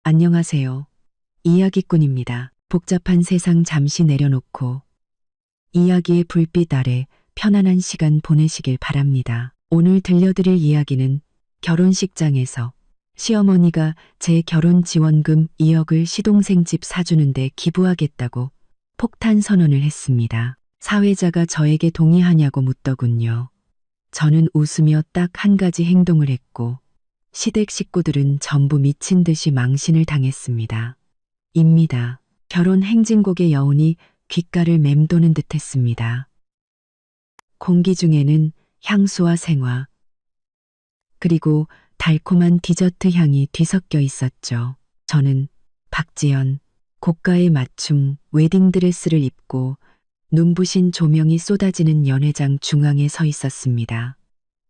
안녕하세요. 이야기꾼입니다. 복잡한 세상 잠시 내려놓고 이야기의 불빛 아래 편안한 시간 보내시길 바랍니다. 오늘 들려드릴 이야기는 결혼식장에서 시어머니가 제 결혼 지원금 2억을 시동생 집 사주는데 기부하겠다고 폭탄 선언을 했습니다. 사회자가 저에게 동의하냐고 묻더군요. 저는 웃으며 딱 한 가지 행동을 했고 시댁 식구들은 전부 미친 듯이 망신을 당했습니다. 입니다. 결혼 행진곡의 여운이 귓가를 맴도는 듯했습니다. 공기 중에는 향수와 생화, 그리고 달콤한 디저트 향이 뒤섞여 있었죠. 저는 박지연, 고가의 맞춤 웨딩드레스를 입고 눈부신 조명이 쏟아지는 연회장 중앙에 서 있었습니다.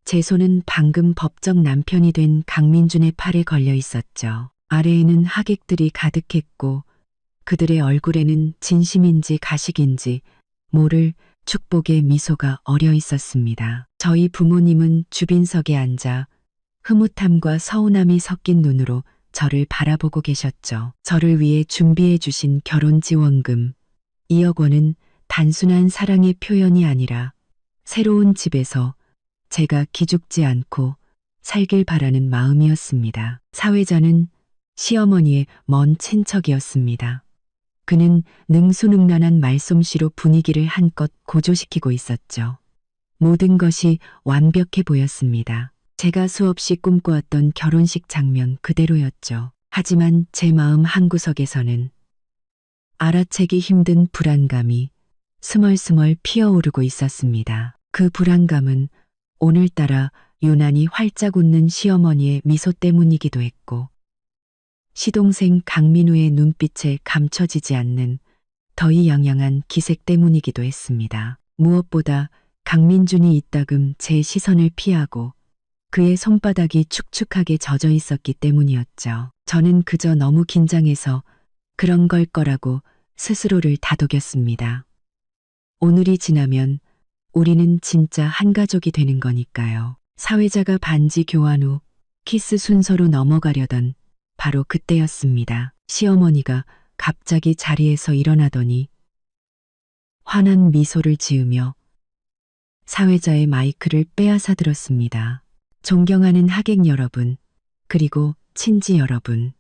제 손은 방금 법적 남편이 된 강민준의 팔에 걸려 있었죠. 아래에는 하객들이 가득했고 그들의 얼굴에는 진심인지 가식인지 모를 축복의 미소가 어려 있었습니다. 저희 부모님은 주빈석에 앉아 흐뭇함과 서운함이 섞인 눈으로 저를 바라보고 계셨죠. 저를 위해 준비해 주신 결혼 지원금 2억 원은 단순한 사랑의 표현이 아니라 새로운 집에서 제가 기죽지 않고 살길 바라는 마음이었습니다. 사회자는 시어머니의 먼 친척이었습니다. 그는 능수능란한 말솜씨로 분위기를 한껏 고조시키고 있었죠. 모든 것이 완벽해 보였습니다. 제가 수없이 꿈꿔왔던 결혼식 장면 그대로였죠. 하지만 제 마음 한구석에서는 알아채기 힘든 불안감이 스멀스멀 피어오르고 있었습니다. 그 불안감은 오늘따라 유난히 활짝 웃는 시어머니의 미소 때문이기도 했고 시동생 강민우의 눈빛에 감춰지지 않는 더위양양한 기색 때문이기도 했습니다. 무엇보다 강민준이 이따금 제 시선을 피하고 그의 손바닥이 축축하게 젖어 있었기 때문이었죠. 저는 그저 너무 긴장해서 그런 걸 거라고 스스로를 다독였습니다. 오늘이 지나면 우리는 진짜 한 가족이 되는 거니까요. 사회자가 반지 교환 후 키스 순서로 넘어가려던 바로 그때였습니다. 시어머니가 갑자기 자리에서 일어나더니 환한 미소를 지으며 사회자의 마이크를 빼앗아 들었습니다. 존경하는 하객 여러분, 그리고 친지 여러분.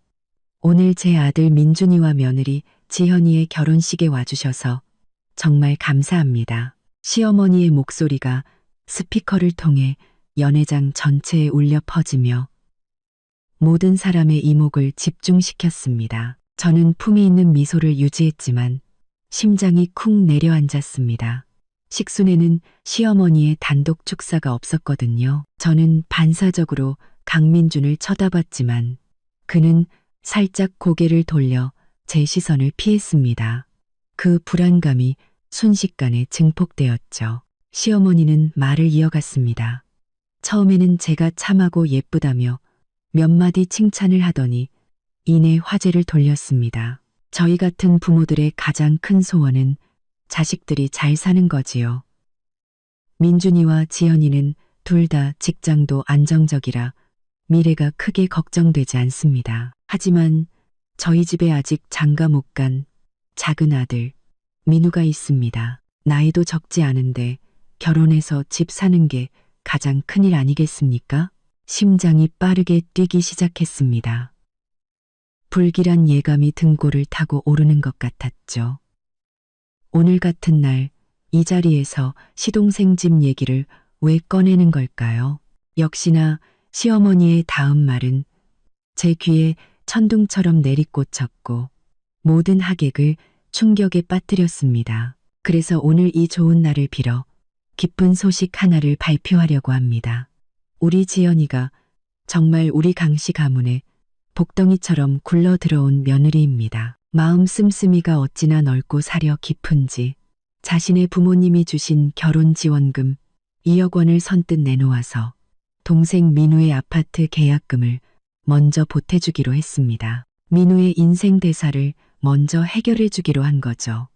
오늘 제 아들 민준이와 며느리 지현이의 결혼식에 와주셔서 정말 감사합니다. 시어머니의 목소리가 스피커를 통해 연회장 전체에 울려 퍼지며 모든 사람의 이목을 집중시켰습니다. 저는 품위 있는 미소를 유지했지만 심장이 쿵 내려앉았습니다. 식순에는 시어머니의 단독 축사가 없었거든요. 저는 반사적으로 강민준을 쳐다봤지만 그는 살짝 고개를 돌려 제 시선을 피했습니다. 그 불안감이 순식간에 증폭되었죠. 시어머니는 말을 이어갔습니다. 처음에는 제가 참하고 예쁘다며 몇 마디 칭찬을 하더니 이내 화제를 돌렸습니다. 저희 같은 부모들의 가장 큰 소원은 자식들이 잘 사는 거지요. 민준이와 지연이는 둘 다 직장도 안정적이라 미래가 크게 걱정되지 않습니다. 하지만 저희 집에 아직 장가 못 간 작은 아들 민우가 있습니다. 나이도 적지 않은데 결혼해서 집 사는 게 가장 큰일 아니겠습니까? 심장이 빠르게 뛰기 시작했습니다. 불길한 예감이 등골을 타고 오르는 것 같았죠. 오늘 같은 날 이 자리에서 시동생 집 얘기를 왜 꺼내는 걸까요? 역시나 시어머니의 다음 말은 제 귀에 천둥처럼 내리꽂혔고 모든 하객을 충격에 빠뜨렸습니다. 그래서 오늘 이 좋은 날을 빌어 기쁜 소식 하나를 발표하려고 합니다. 우리 지연이가 정말 우리 강씨 가문에 복덩이처럼 굴러 들어온 며느리입니다. 마음 씀씀이가 어찌나 넓고 사려 깊은지 자신의 부모님이 주신 결혼 지원금 2억 원을 선뜻 내놓아서 동생 민우의 아파트 계약금을 먼저 보태주기로 했습니다. 민우의 인생 대사를 먼저 해결해 주기로 한 거죠.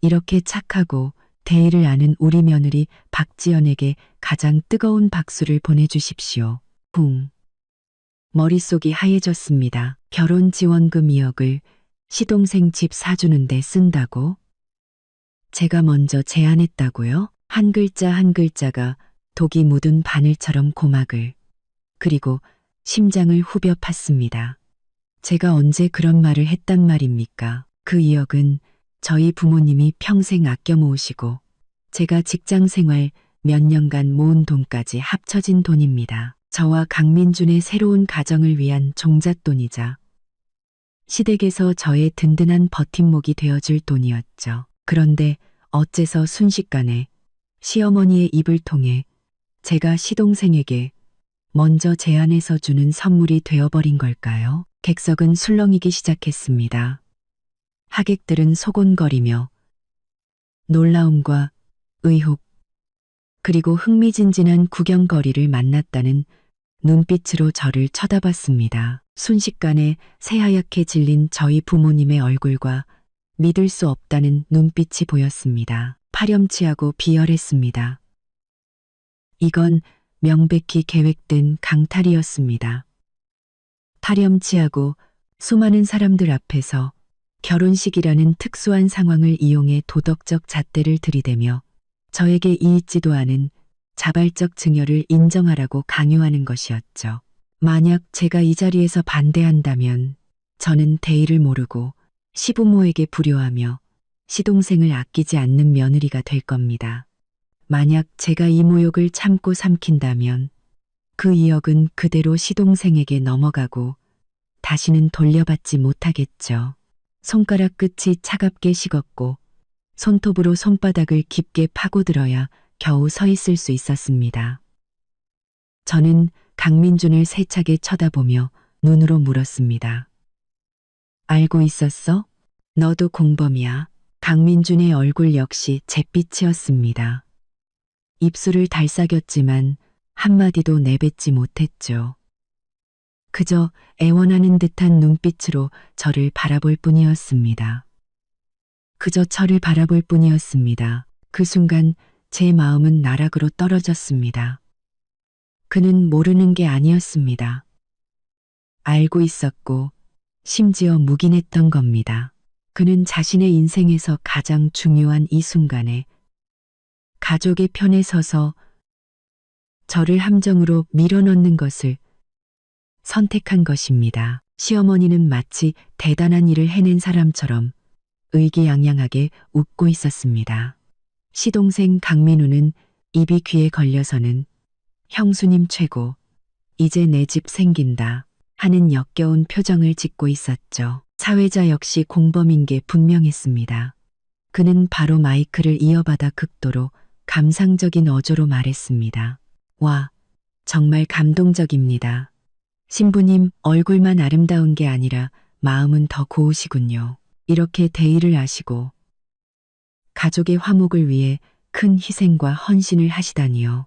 이렇게 착하고 대의를 아는 우리 며느리 박지연에게 가장 뜨거운 박수를 보내주십시오. 쿵. 머릿속이 하얘졌습니다. 결혼 지원금 2억을 시동생 집 사주는데 쓴다고? 제가 먼저 제안했다고요? 한 글자 한 글자가 독이 묻은 바늘처럼 고막을, 그리고 심장을 후벼 팠습니다. 제가 언제 그런 말을 했단 말입니까? 그 2억은 저희 부모님이 평생 아껴 모으시고 제가 직장 생활 몇 년간 모은 돈까지 합쳐진 돈입니다. 저와 강민준의 새로운 가정을 위한 종잣돈이자 시댁에서 저의 든든한 버팀목이 되어줄 돈이었죠. 그런데 어째서 순식간에 시어머니의 입을 통해 제가 시동생에게 먼저 제안해서 주는 선물이 되어버린 걸까요? 객석은 술렁이기 시작했습니다. 하객들은 소곤거리며 놀라움과 의혹, 그리고 흥미진진한 구경거리를 만났다는 눈빛으로 저를 쳐다봤습니다. 순식간에 새하얗게 질린 저희 부모님의 얼굴과 믿을 수 없다는 눈빛이 보였습니다. 파렴치하고 비열했습니다. 이건 명백히 계획된 강탈이었습니다. 파렴치하고 수많은 사람들 앞에서 결혼식이라는 특수한 상황을 이용해 도덕적 잣대를 들이대며 저에게 이있지도 않은 자발적 증여를 인정하라고 강요하는 것이었죠. 만약 제가 이 자리에서 반대한다면 저는 대의를 모르고 시부모에게 불효하며 시동생을 아끼지 않는 며느리가 될 겁니다. 만약 제가 이 모욕을 참고 삼킨다면 그 2억은 그대로 시동생에게 넘어가고 다시는 돌려받지 못하겠죠. 손가락 끝이 차갑게 식었고 손톱으로 손바닥을 깊게 파고들어야 겨우 서 있을 수 있었습니다. 저는 강민준을 세차게 쳐다보며 눈으로 물었습니다. 알고 있었어? 너도 공범이야. 강민준의 얼굴 역시 잿빛이었습니다. 입술을 달싹였지만 한마디도 내뱉지 못했죠. 그저 애원하는 듯한 눈빛으로 저를 바라볼 뿐이었습니다. 그저 저를 바라볼 뿐이었습니다. 그 순간 제 마음은 나락으로 떨어졌습니다. 그는 모르는 게 아니었습니다. 알고 있었고 심지어 묵인했던 겁니다. 그는 자신의 인생에서 가장 중요한 이 순간에 가족의 편에 서서 저를 함정으로 밀어넣는 것을 선택한 것입니다. 시어머니는 마치 대단한 일을 해낸 사람처럼 의기양양하게 웃고 있었습니다. 시동생 강민우는 입이 귀에 걸려서는 형수님 최고, 이제 내 집 생긴다 하는 역겨운 표정을 짓고 있었죠. 사회자 역시 공범인 게 분명했습니다. 그는 바로 마이크를 이어받아 극도로 감상적인 어조로 말했습니다. 와, 정말 감동적입니다. 신부님 얼굴만 아름다운 게 아니라 마음은 더 고우시군요. 이렇게 대의를 아시고 가족의 화목을 위해 큰 희생과 헌신을 하시다니요.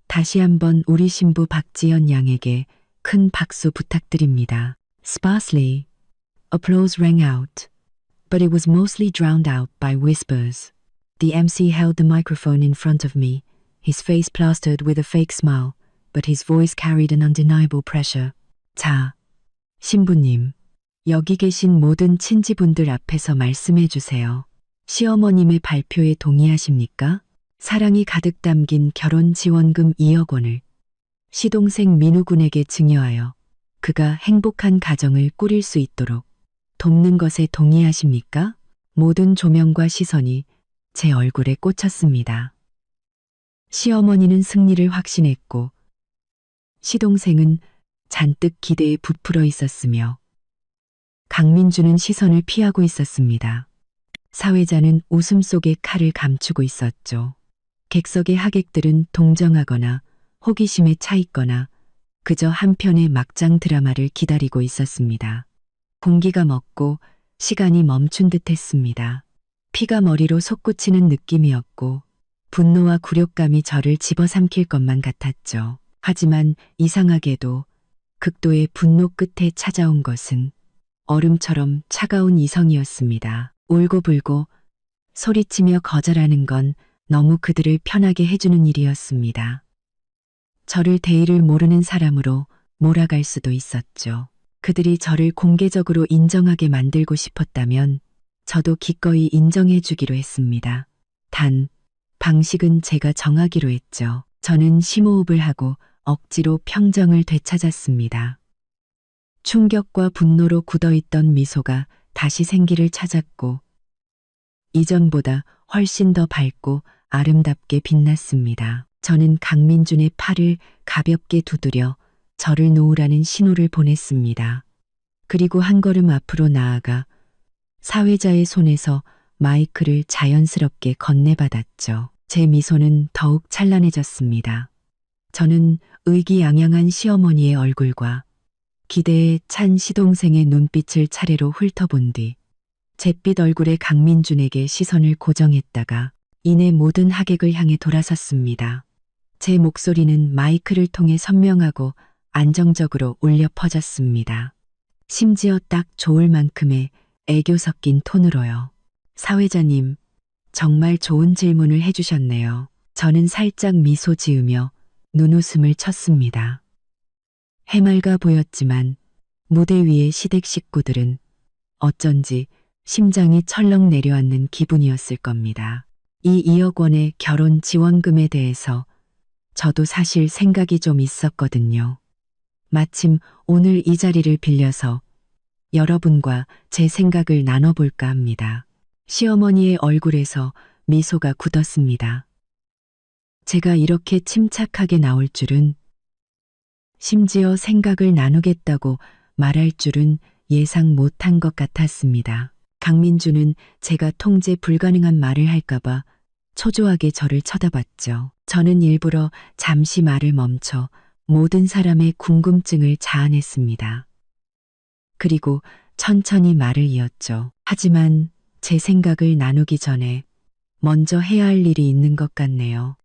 다시 한번 우리 신부 박지연 양에게 큰 박수 부탁드립니다. Sparsely, applause rang out, but it was mostly drowned out by whispers. The MC held the microphone in front of me, his face plastered with a fake smile, but his voice carried an undeniable pressure. 자, 신부님, 여기 계신 모든 친지분들 앞에서 말씀해 주세요. 시어머님의 발표에 동의하십니까? 사랑이 가득 담긴 결혼 지원금 2억 원을 시동생 민우 군에게 증여하여 그가 행복한 가정을 꾸릴 수 있도록 돕는 것에 동의하십니까? 모든 조명과 시선이 제 얼굴에 꽂혔습니다. 시어머니는 승리를 확신했고 시동생은 잔뜩 기대에 부풀어 있었으며 강민주는 시선을 피하고 있었습니다. 사회자는 웃음 속에 칼을 감추고 있었죠. 객석의 하객들은 동정하거나 호기심에 차 있거나 그저 한편의 막장 드라마를 기다리고 있었습니다. 공기가 먹고 시간이 멈춘 듯 했습니다. 피가 머리로 솟구치는 느낌이었고 분노와 굴욕감이 저를 집어삼킬 것만 같았죠. 하지만 이상하게도 극도의 분노 끝에 찾아온 것은 얼음처럼 차가운 이성이었습니다. 울고불고 소리치며 거절하는 건 너무 그들을 편하게 해주는 일이었습니다. 저를 대의를 모르는 사람으로 몰아갈 수도 있었죠. 그들이 저를 공개적으로 인정하게 만들고 싶었다면 저도 기꺼이 인정해 주기로 했습니다. 단, 방식은 제가 정하기로 했죠. 저는 심호흡을 하고 억지로 평정을 되찾았습니다. 충격과 분노로 굳어있던 미소가 다시 생기를 찾았고, 이전보다 훨씬 더 밝고 아름답게 빛났습니다. 저는 강민준의 팔을 가볍게 두드려 저를 놓으라는 신호를 보냈습니다. 그리고 한 걸음 앞으로 나아가 사회자의 손에서 마이크를 자연스럽게 건네받았죠. 제 미소는 더욱 찬란해졌습니다. 저는 의기양양한 시어머니의 얼굴과 기대에 찬 시동생의 눈빛을 차례로 훑어본 뒤 잿빛 얼굴의 강민준에게 시선을 고정했다가 이내 모든 하객을 향해 돌아섰습니다. 제 목소리는 마이크를 통해 선명하고 안정적으로 울려 퍼졌습니다. 심지어 딱 좋을 만큼의 애교 섞인 톤으로요. 사회자님, 정말 좋은 질문을 해주셨네요. 저는 살짝 미소 지으며 눈웃음을 쳤습니다. 해맑아 보였지만 무대 위의 시댁 식구들은 어쩐지 심장이 철렁 내려앉는 기분이었을 겁니다. 이 2억 원의 결혼 지원금에 대해서 저도 사실 생각이 좀 있었거든요. 마침 오늘 이 자리를 빌려서 여러분과 제 생각을 나눠볼까 합니다. 시어머니의 얼굴에서 미소가 굳었습니다. 제가 이렇게 침착하게 나올 줄은, 심지어 생각을 나누겠다고 말할 줄은 예상 못한 것 같았습니다. 강민주는 제가 통제 불가능한 말을 할까봐 초조하게 저를 쳐다봤죠. 저는 일부러 잠시 말을 멈춰 모든 사람의 궁금증을 자아냈습니다. 그리고 천천히 말을 이었죠. 하지만 제 생각을 나누기 전에 먼저 해야 할 일이 있는 것 같네요.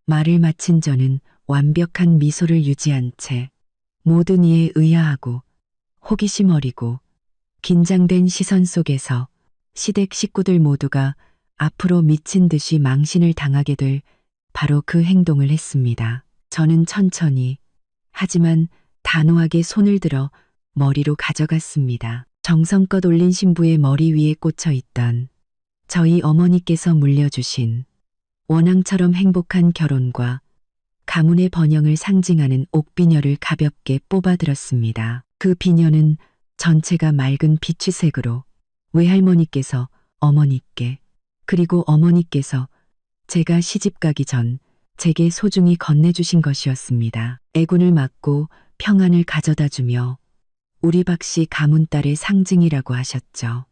말을 마친 저는 완벽한 미소를 유지한 채 모든 이에 의아하고 호기심 어리고 긴장된 시선 속에서 시댁 식구들 모두가 앞으로 미친 듯이 망신을 당하게 될 바로 그 행동을 했습니다. 저는 천천히 하지만 단호하게 손을 들어 머리로 가져갔습니다. 정성껏 올린 신부의 머리 위에 꽂혀 있던 저희 어머니께서 물려주신 원앙처럼 행복한 결혼과 가문의 번영을 상징하는 옥비녀를 가볍게 뽑아들었습니다. 그 비녀는 전체가 맑은 비취색으로 외할머니께서 어머니께, 그리고 어머니께서 제가 시집가기 전 제게 소중히 건네주신 것이었습니다. 애군을 막고 평안을 가져다주며 우리 박씨 가문딸의 상징이라고 하셨죠.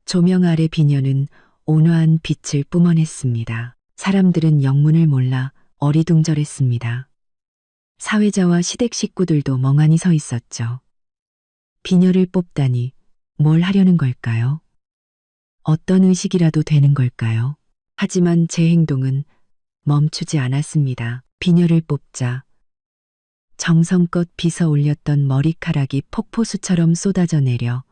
조명 아래 비녀는 온화한 빛을 뿜어냈습니다. 사람들은 영문을 몰라 어리둥절했습니다. 사회자와 시댁 식구들도 멍하니 서 있었죠. 비녀를 뽑다니 뭘 하려는 걸까요? 어떤 의식이라도 되는 걸까요? 하지만 제 행동은 멈추지 않았습니다. 비녀를 뽑자 정성껏 빗어 올렸던 머리카락이 폭포수처럼 쏟아져 내려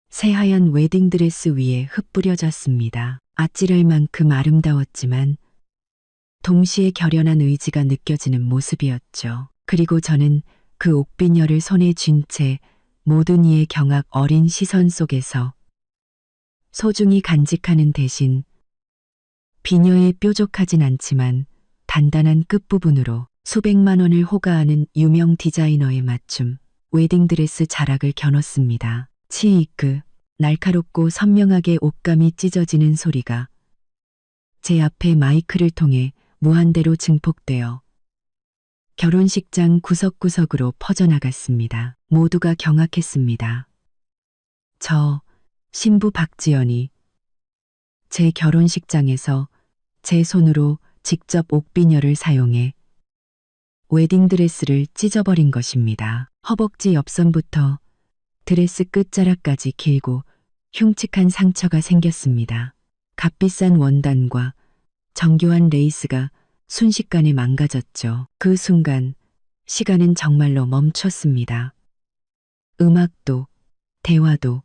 새하얀 웨딩드레스 위에 흩뿌려졌습니다. 아찔할 만큼 아름다웠지만 동시에 결연한 의지가 느껴지는 모습이었죠. 그리고 저는 그 옥비녀를 손에 쥔 채 모든 이의 경악 어린 시선 속에서 소중히 간직하는 대신 비녀에 뾰족하진 않지만 단단한 끝부분으로 수백만 원을 호가하는 유명 디자이너의 맞춤 웨딩드레스 자락을 겨눴습니다. 치이크, 날카롭고 선명하게 옷감이 찢어지는 소리가 제 앞에 마이크를 통해 무한대로 증폭되어 결혼식장 구석구석으로 퍼져나갔습니다. 모두가 경악했습니다. 저 신부 박지연이 제 결혼식장에서 제 손으로 직접 옥비녀를 사용해 웨딩드레스를 찢어버린 것입니다. 허벅지 옆선부터 드레스 끝자락까지 길고 흉측한 상처가 생겼습니다. 값비싼 원단과 정교한 레이스가 순식간에 망가졌죠. 그 순간 시간은 정말로 멈췄습니다. 음악도, 대화도,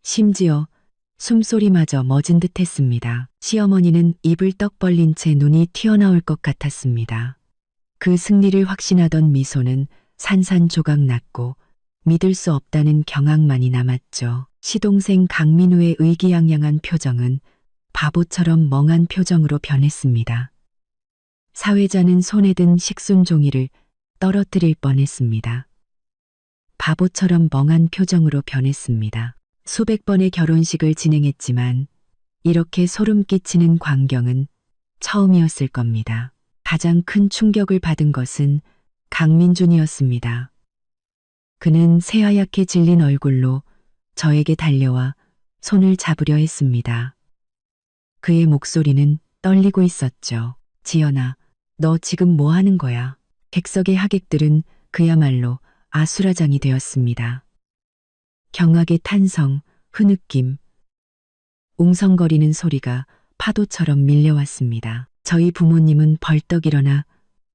심지어 숨소리마저 멎은 듯 했습니다. 시어머니는 입을 떡 벌린 채 눈이 튀어나올 것 같았습니다. 그 승리를 확신하던 미소는 산산조각 났고 믿을 수 없다는 경악만이 남았죠. 시동생 강민우의 의기양양한 표정은 바보처럼 멍한 표정으로 변했습니다. 사회자는 손에 든 식순 종이를 떨어뜨릴 뻔했습니다. 바보처럼 멍한 표정으로 변했습니다. 수백 번의 결혼식을 진행했지만 이렇게 소름 끼치는 광경은 처음이었을 겁니다. 가장 큰 충격을 받은 것은 강민준이었습니다. 그는 새하얗게 질린 얼굴로 저에게 달려와 손을 잡으려 했습니다. 그의 목소리는 떨리고 있었죠. 지연아, 너 지금 뭐 하는 거야? 객석의 하객들은 그야말로 아수라장이 되었습니다. 경악의 탄성, 흐느낌, 웅성거리는 소리가 파도처럼 밀려왔습니다. 저희 부모님은 벌떡 일어나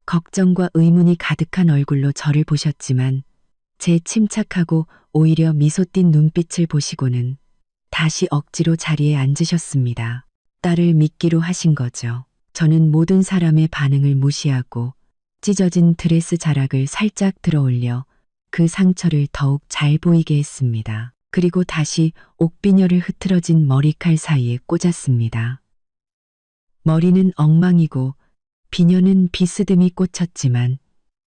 걱정과 의문이 가득한 얼굴로 저를 보셨지만 제 침착하고 오히려 미소 띤 눈빛을 보시고는 다시 억지로 자리에 앉으셨습니다. 딸을 믿기로 하신 거죠. 저는 모든 사람의 반응을 무시하고 찢어진 드레스 자락을 살짝 들어올려 그 상처를 더욱 잘 보이게 했습니다. 그리고 다시 옥비녀를 흐트러진 머리칼 사이에 꽂았습니다. 머리는 엉망이고 비녀는 비스듬히 꽂혔지만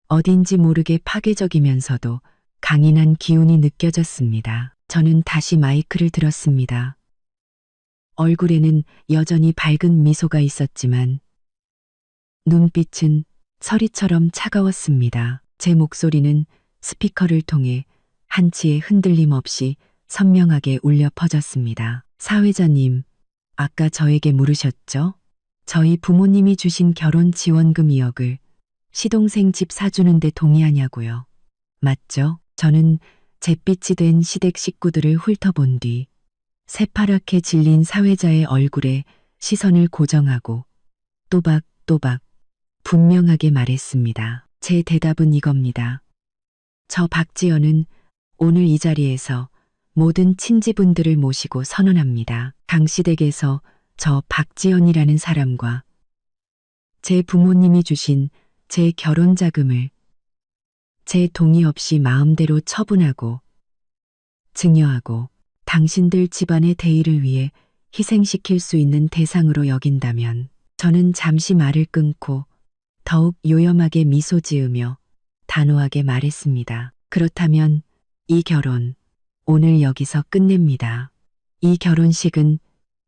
어딘지 모르게 파괴적이면서도 강인한 기운이 느껴졌습니다. 저는 다시 마이크를 들었습니다. 얼굴에는 여전히 밝은 미소가 있었지만 눈빛은 서리처럼 차가웠습니다. 제 목소리는 스피커를 통해 한치의 흔들림 없이 선명하게 울려 퍼졌습니다. 사회자님, 아까 저에게 물으셨죠? 저희 부모님이 주신 결혼 지원금 2억을 시동생 집 사주는데 동의하냐고요. 맞죠? 저는 잿빛이 된 시댁 식구들을 훑어본 뒤 새파랗게 질린 사회자의 얼굴에 시선을 고정하고 또박또박 분명하게 말했습니다. 제 대답은 이겁니다. 저 박지연은 오늘 이 자리에서 모든 친지분들을 모시고 선언합니다. 강시댁에서 저 박지연이라는 사람과 제 부모님이 주신 제 결혼 자금을 제 동의 없이 마음대로 처분하고 증여하고 당신들 집안의 대의를 위해 희생시킬 수 있는 대상으로 여긴다면 저는 잠시 말을 끊고 더욱 요염하게 미소 지으며 단호하게 말했습니다. 그렇다면 이 결혼 오늘 여기서 끝냅니다. 이 결혼식은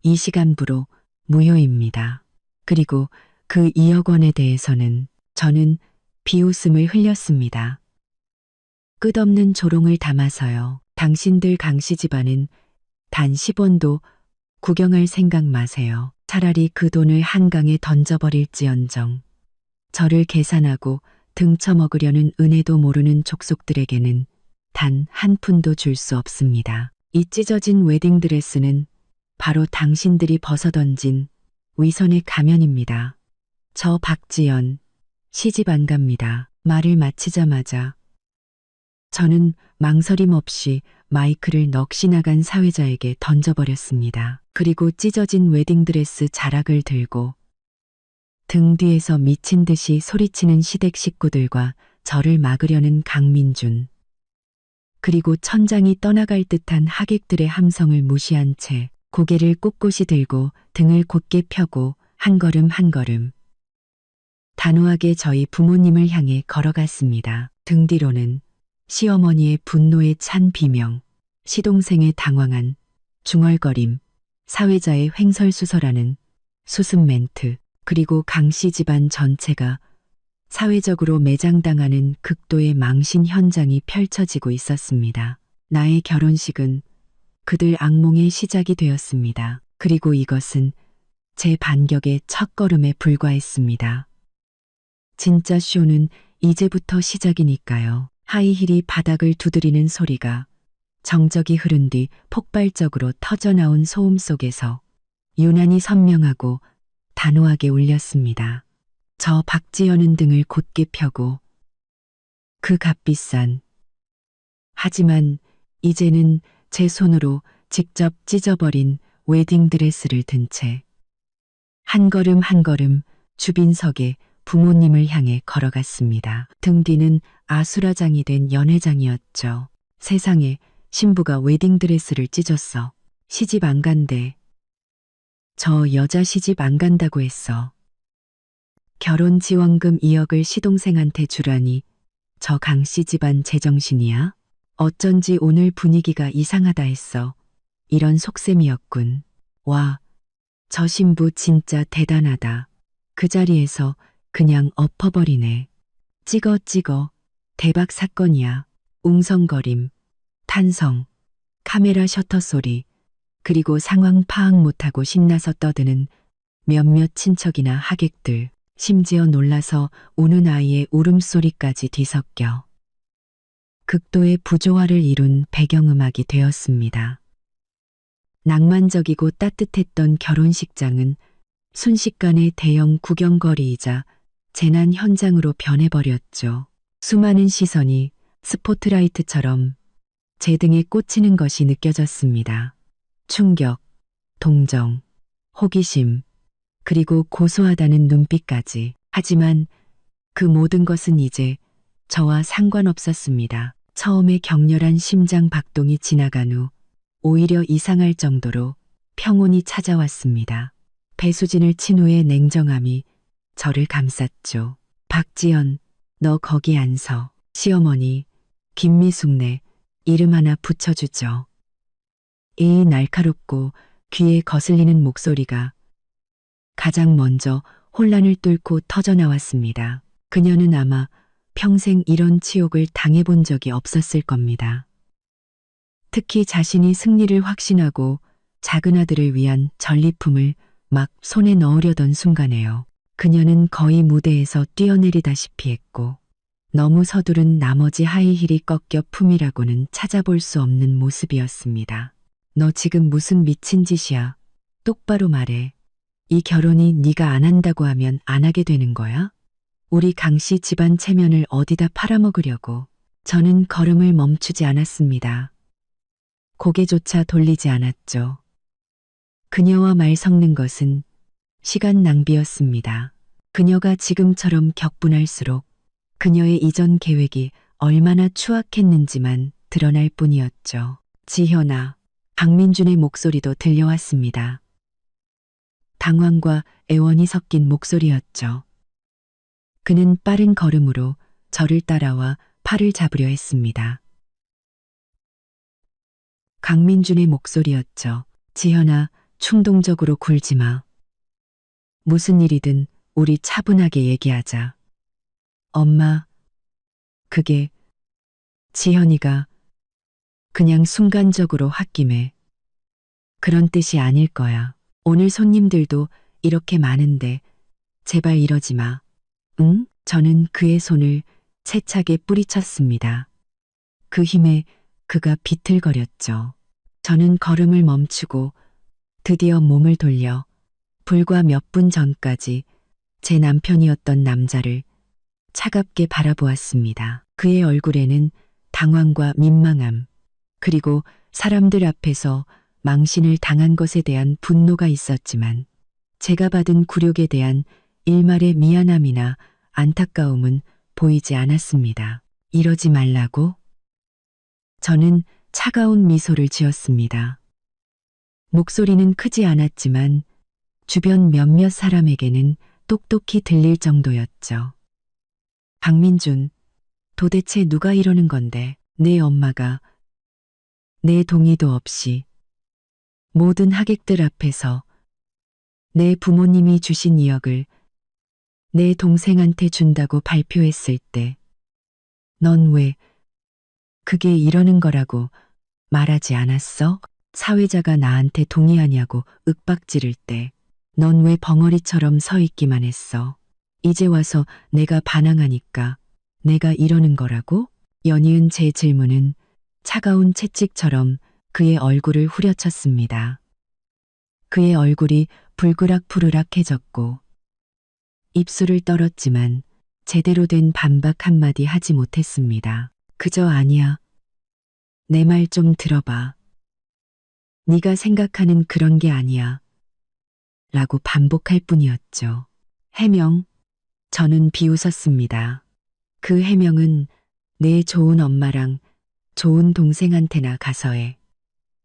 이 시간부로 무효입니다. 그리고 그 2억 원에 대해서는 저는 비웃음을 흘렸습니다. 끝없는 조롱을 담아서요. 당신들 강씨 집안은 단 10원도 구경할 생각 마세요. 차라리 그 돈을 한강에 던져버릴지언정 저를 계산하고 등쳐먹으려는 은혜도 모르는 족속들에게는 단 한 푼도 줄 수 없습니다. 이 찢어진 웨딩드레스는 바로 당신들이 벗어던진 위선의 가면입니다. 저 박지연, 시집 안 갑니다. 말을 마치자마자 저는 망설임 없이 마이크를 넋이 나간 사회자에게 던져버렸습니다. 그리고 찢어진 웨딩드레스 자락을 들고 등 뒤에서 미친 듯이 소리치는 시댁 식구들과 저를 막으려는 강민준, 그리고 천장이 떠나갈 듯한 하객들의 함성을 무시한 채 고개를 꼿꼿이 들고 등을 곧게 펴고 한 걸음 한 걸음 단호하게 저희 부모님을 향해 걸어갔습니다. 등 뒤로는 시어머니의 분노에 찬 비명, 시동생의 당황한 중얼거림, 사회자의 횡설수설하는 수습 멘트, 그리고 강씨 집안 전체가 사회적으로 매장당하는 극도의 망신 현장이 펼쳐지고 있었습니다. 나의 결혼식은 그들 악몽의 시작이 되었습니다. 그리고 이것은 제 반격의 첫걸음에 불과했습니다. 진짜 쇼는 이제부터 시작이니까요. 하이힐이 바닥을 두드리는 소리가 정적이 흐른 뒤 폭발적으로 터져나온 소음 속에서 유난히 선명하고 단호하게 울렸습니다. 저 박지연은 등을 곧게 펴고 그 값비싼, 하지만 이제는 제 손으로 직접 찢어버린 웨딩드레스를 든 채 한 걸음 한 걸음 주빈석에 부모님을 향해 걸어갔습니다. 등 뒤는 아수라장이 된 연회장이었죠. 세상에, 신부가 웨딩드레스를 찢었어. 시집 안 간대. 저 여자 시집 안 간다고 했어. 결혼 지원금 2억을 시동생한테 주라니 저 강씨 집안 제정신이야? 어쩐지 오늘 분위기가 이상하다 했어. 이런 속셈이었군. 와, 저 신부 진짜 대단하다. 그 자리에서 그냥 엎어버리네. 찍어. 대박 사건이야. 웅성거림, 탄성, 카메라 셔터 소리, 그리고 상황 파악 못하고 신나서 떠드는 몇몇 친척이나 하객들, 심지어 놀라서 우는 아이의 울음소리까지 뒤섞여 극도의 부조화를 이룬 배경음악이 되었습니다. 낭만적이고 따뜻했던 결혼식장은 순식간에 대형 구경거리이자 재난 현장으로 변해버렸죠. 수많은 시선이 스포트라이트처럼 제 등에 꽂히는 것이 느껴졌습니다. 충격, 동정, 호기심, 그리고 고소하다는 눈빛까지. 하지만 그 모든 것은 이제 저와 상관없었습니다. 처음에 격렬한 심장 박동이 지나간 후 오히려 이상할 정도로 평온이 찾아왔습니다. 배수진을 친 후의 냉정함이 저를 감쌌죠. 박지연, 너 거기 안 서. 시어머니, 김미숙네 이름 하나 붙여주죠. 이 날카롭고 귀에 거슬리는 목소리가 가장 먼저 혼란을 뚫고 터져나왔습니다. 그녀는 아마 평생 이런 치욕을 당해본 적이 없었을 겁니다. 특히 자신이 승리를 확신하고 작은 아들을 위한 전리품을 막 손에 넣으려던 순간에요. 그녀는 거의 무대에서 뛰어내리다시피 했고 너무 서두른 나머지 하이힐이 꺾여 품이라고는 찾아볼 수 없는 모습이었습니다. 너 지금 무슨 미친 짓이야. 똑바로 말해. 이 결혼이 네가 안 한다고 하면 안 하게 되는 거야? 우리 강씨 집안 체면을 어디다 팔아먹으려고. 저는 걸음을 멈추지 않았습니다. 고개조차 돌리지 않았죠. 그녀와 말 섞는 것은 시간 낭비였습니다. 그녀가 지금처럼 격분할수록 그녀의 이전 계획이 얼마나 추악했는지만 드러날 뿐이었죠. 지현아, 박민준의 목소리도 들려왔습니다. 당황과 애원이 섞인 목소리였죠. 그는 빠른 걸음으로 저를 따라와 팔을 잡으려 했습니다. 강민준의 목소리였죠. 지현아, 충동적으로 굴지 마. 무슨 일이든 우리 차분하게 얘기하자. 엄마, 그게 지현이가 그냥 순간적으로 홧김에 그런 뜻이 아닐 거야. 오늘 손님들도 이렇게 많은데 제발 이러지 마. 응? 저는 그의 손을 세차게 뿌리쳤습니다. 그 힘에 그가 비틀거렸죠. 저는 걸음을 멈추고 드디어 몸을 돌려 불과 몇 분 전까지 제 남편이었던 남자를 차갑게 바라보았습니다. 그의 얼굴에는 당황과 민망함, 그리고 사람들 앞에서 망신을 당한 것에 대한 분노가 있었지만 제가 받은 굴욕에 대한 일말의 미안함이나 안타까움은 보이지 않았습니다. 이러지 말라고? 저는 차가운 미소를 지었습니다. 목소리는 크지 않았지만 주변 몇몇 사람에게는 똑똑히 들릴 정도였죠. 박민준, 도대체 누가 이러는 건데? 내 엄마가 내 동의도 없이 모든 하객들 앞에서 내 부모님이 주신 2억을 내 동생한테 준다고 발표했을 때 넌 왜 그게 이러는 거라고 말하지 않았어? 사회자가 나한테 동의하냐고 윽박지를 때 넌 왜 벙어리처럼 서 있기만 했어? 이제 와서 내가 반항하니까 내가 이러는 거라고? 연이은 제 질문은 차가운 채찍처럼 그의 얼굴을 후려쳤습니다. 그의 얼굴이 불그락푸르락해졌고 입술을 떨었지만 제대로 된 반박 한마디 하지 못했습니다. 그저 아니야. 내 말 좀 들어봐. 네가 생각하는 그런 게 아니야. 라고 반복할 뿐이었죠. 해명, 저는 비웃었습니다. 그 해명은 내 좋은 엄마랑 좋은 동생한테나 가서 해.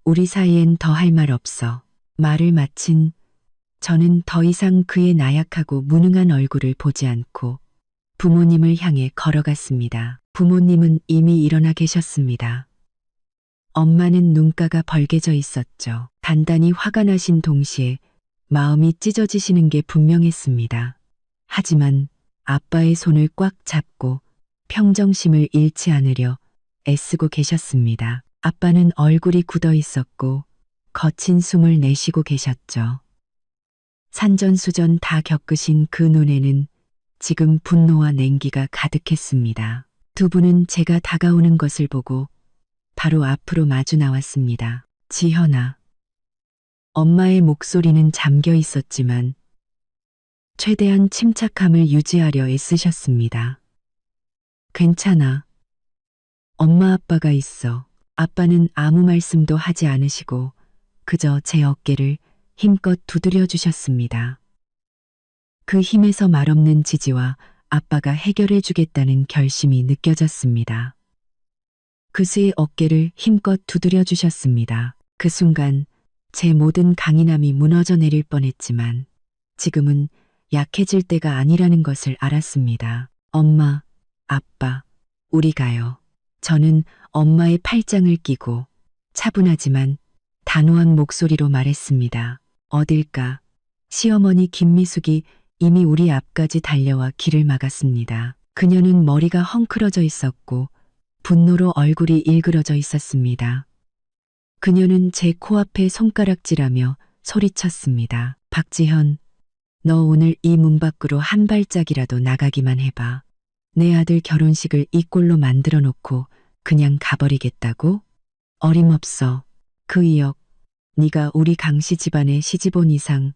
우리 사이엔 더 할 말 없어. 말을 마친 저는 더 이상 그의 나약하고 무능한 얼굴을 보지 않고 부모님을 향해 걸어갔습니다. 부모님은 이미 일어나 계셨습니다. 엄마는 눈가가 벌개져 있었죠. 단단히 화가 나신 동시에 마음이 찢어지시는 게 분명했습니다. 하지만 아빠의 손을 꽉 잡고 평정심을 잃지 않으려 애쓰고 계셨습니다. 아빠는 얼굴이 굳어 있었고 거친 숨을 내쉬고 계셨죠. 산전수전 다 겪으신 그 눈에는 지금 분노와 냉기가 가득했습니다. 두 분은 제가 다가오는 것을 보고 바로 앞으로 마주 나왔습니다. 지현아. 엄마의 목소리는 잠겨 있었지만 최대한 침착함을 유지하려 애쓰셨습니다. 괜찮아. 엄마 아빠가 있어. 아빠는 아무 말씀도 하지 않으시고 그저 제 어깨를 힘껏 두드려 주셨습니다. 그 힘에서 말없는 지지와 아빠가 해결해 주겠다는 결심이 느껴졌습니다. 그수의 어깨를 힘껏 두드려 주셨습니다. 그 순간 제 모든 강인함이 무너져 내릴 뻔했지만 지금은 약해질 때가 아니라는 것을 알았습니다. 엄마, 아빠, 우리 가요. 저는 엄마의 팔짱을 끼고 차분하지만 단호한 목소리로 말했습니다. 어딜까? 시어머니 김미숙이 이미 우리 앞까지 달려와 길을 막았습니다. 그녀는 머리가 헝클어져 있었고 분노로 얼굴이 일그러져 있었습니다. 그녀는 제 코앞에 손가락질하며 소리쳤습니다. 박지현, 너 오늘 이 문 밖으로 한 발짝이라도 나가기만 해봐. 내 아들 결혼식을 이 꼴로 만들어 놓고 그냥 가버리겠다고? 어림없어. 그 2억, 네가 우리 강씨 집안의 시집온 이상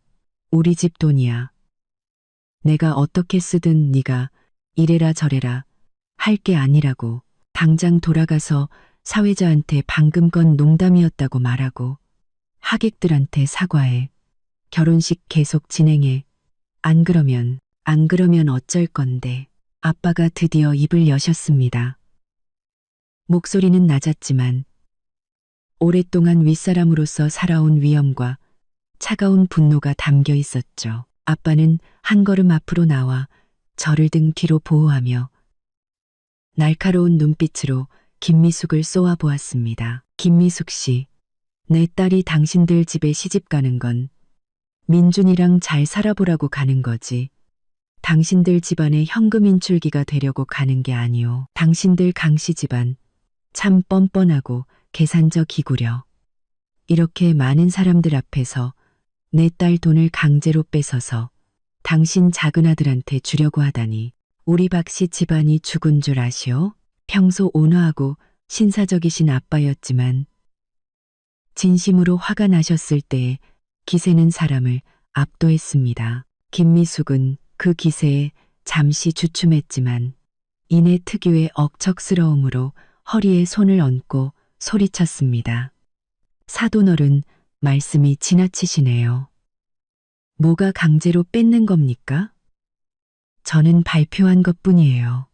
우리 집 돈이야. 내가 어떻게 쓰든 네가 이래라 저래라 할 게 아니라고. 당장 돌아가서 사회자한테 방금 건 농담이었다고 말하고 하객들한테 사과해. 결혼식 계속 진행해. 안 그러면 어쩔 건데. 아빠가 드디어 입을 여셨습니다. 목소리는 낮았지만 오랫동안 윗사람으로서 살아온 위엄과 차가운 분노가 담겨 있었죠. 아빠는 한 걸음 앞으로 나와 저를 등 뒤로 보호하며 날카로운 눈빛으로 김미숙을 쏘아 보았습니다. 김미숙 씨, 내 딸이 당신들 집에 시집 가는 건 민준이랑 잘 살아보라고 가는 거지. 당신들 집안의 현금 인출기가 되려고 가는 게 아니오. 당신들 강씨 집안 참 뻔뻔하고 계산적 기구려. 이렇게 많은 사람들 앞에서 내 딸 돈을 강제로 뺏어서 당신 작은아들한테 주려고 하다니. 우리 박씨 집안이 죽은 줄 아시오? 평소 온화하고 신사적이신 아빠였지만 진심으로 화가 나셨을 때에 기세는 사람을 압도했습니다. 김미숙은 그 기세에 잠시 주춤했지만 이내 특유의 억척스러움으로 허리에 손을 얹고 소리쳤습니다. 사돈어른, 말씀이 지나치시네요. 뭐가 강제로 뺏는 겁니까? 저는 발표한 것뿐이에요.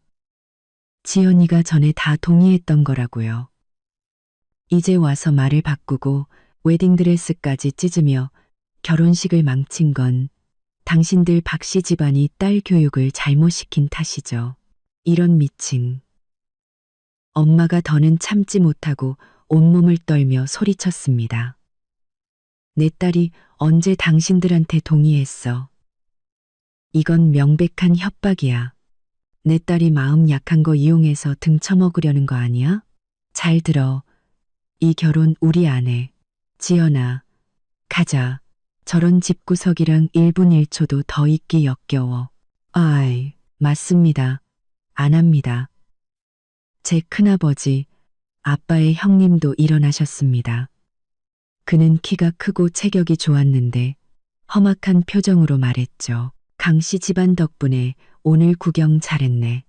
지연이가 전에 다 동의했던 거라고요. 이제 와서 말을 바꾸고 웨딩드레스까지 찢으며 결혼식을 망친 건 당신들 박씨 집안이 딸 교육을 잘못 시킨 탓이죠. 이런 미친. 엄마가 더는 참지 못하고 온몸을 떨며 소리쳤습니다. 내 딸이 언제 당신들한테 동의했어. 이건 명백한 협박이야. 내 딸이 마음 약한 거 이용해서 등쳐먹으려는 거 아니야? 잘 들어. 이 결혼 우리 안 해. 지연아, 가자. 저런 집구석이랑 1분 1초도 더 있기 역겨워. 아이, 맞습니다. 안 합니다. 제 큰아버지, 아빠의 형님도 일어나셨습니다. 그는 키가 크고 체격이 좋았는데 험악한 표정으로 말했죠. 강씨 집안 덕분에 오늘 구경 잘했네.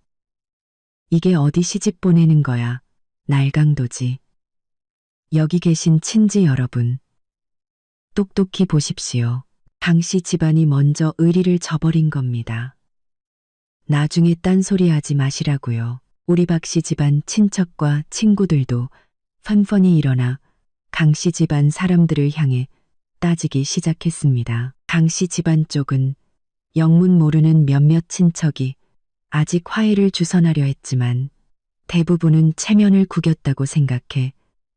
이게 어디 시집 보내는 거야. 날강도지. 여기 계신 친지 여러분. 똑똑히 보십시오. 강씨 집안이 먼저 의리를 저버린 겁니다. 나중에 딴소리 하지 마시라고요. 우리 박 씨 집안 친척과 친구들도 펀펀이 일어나 강 씨 집안 사람들을 향해 따지기 시작했습니다. 강 씨 집안 쪽은 영문 모르는 몇몇 친척이 아직 화해를 주선하려 했지만 대부분은 체면을 구겼다고 생각해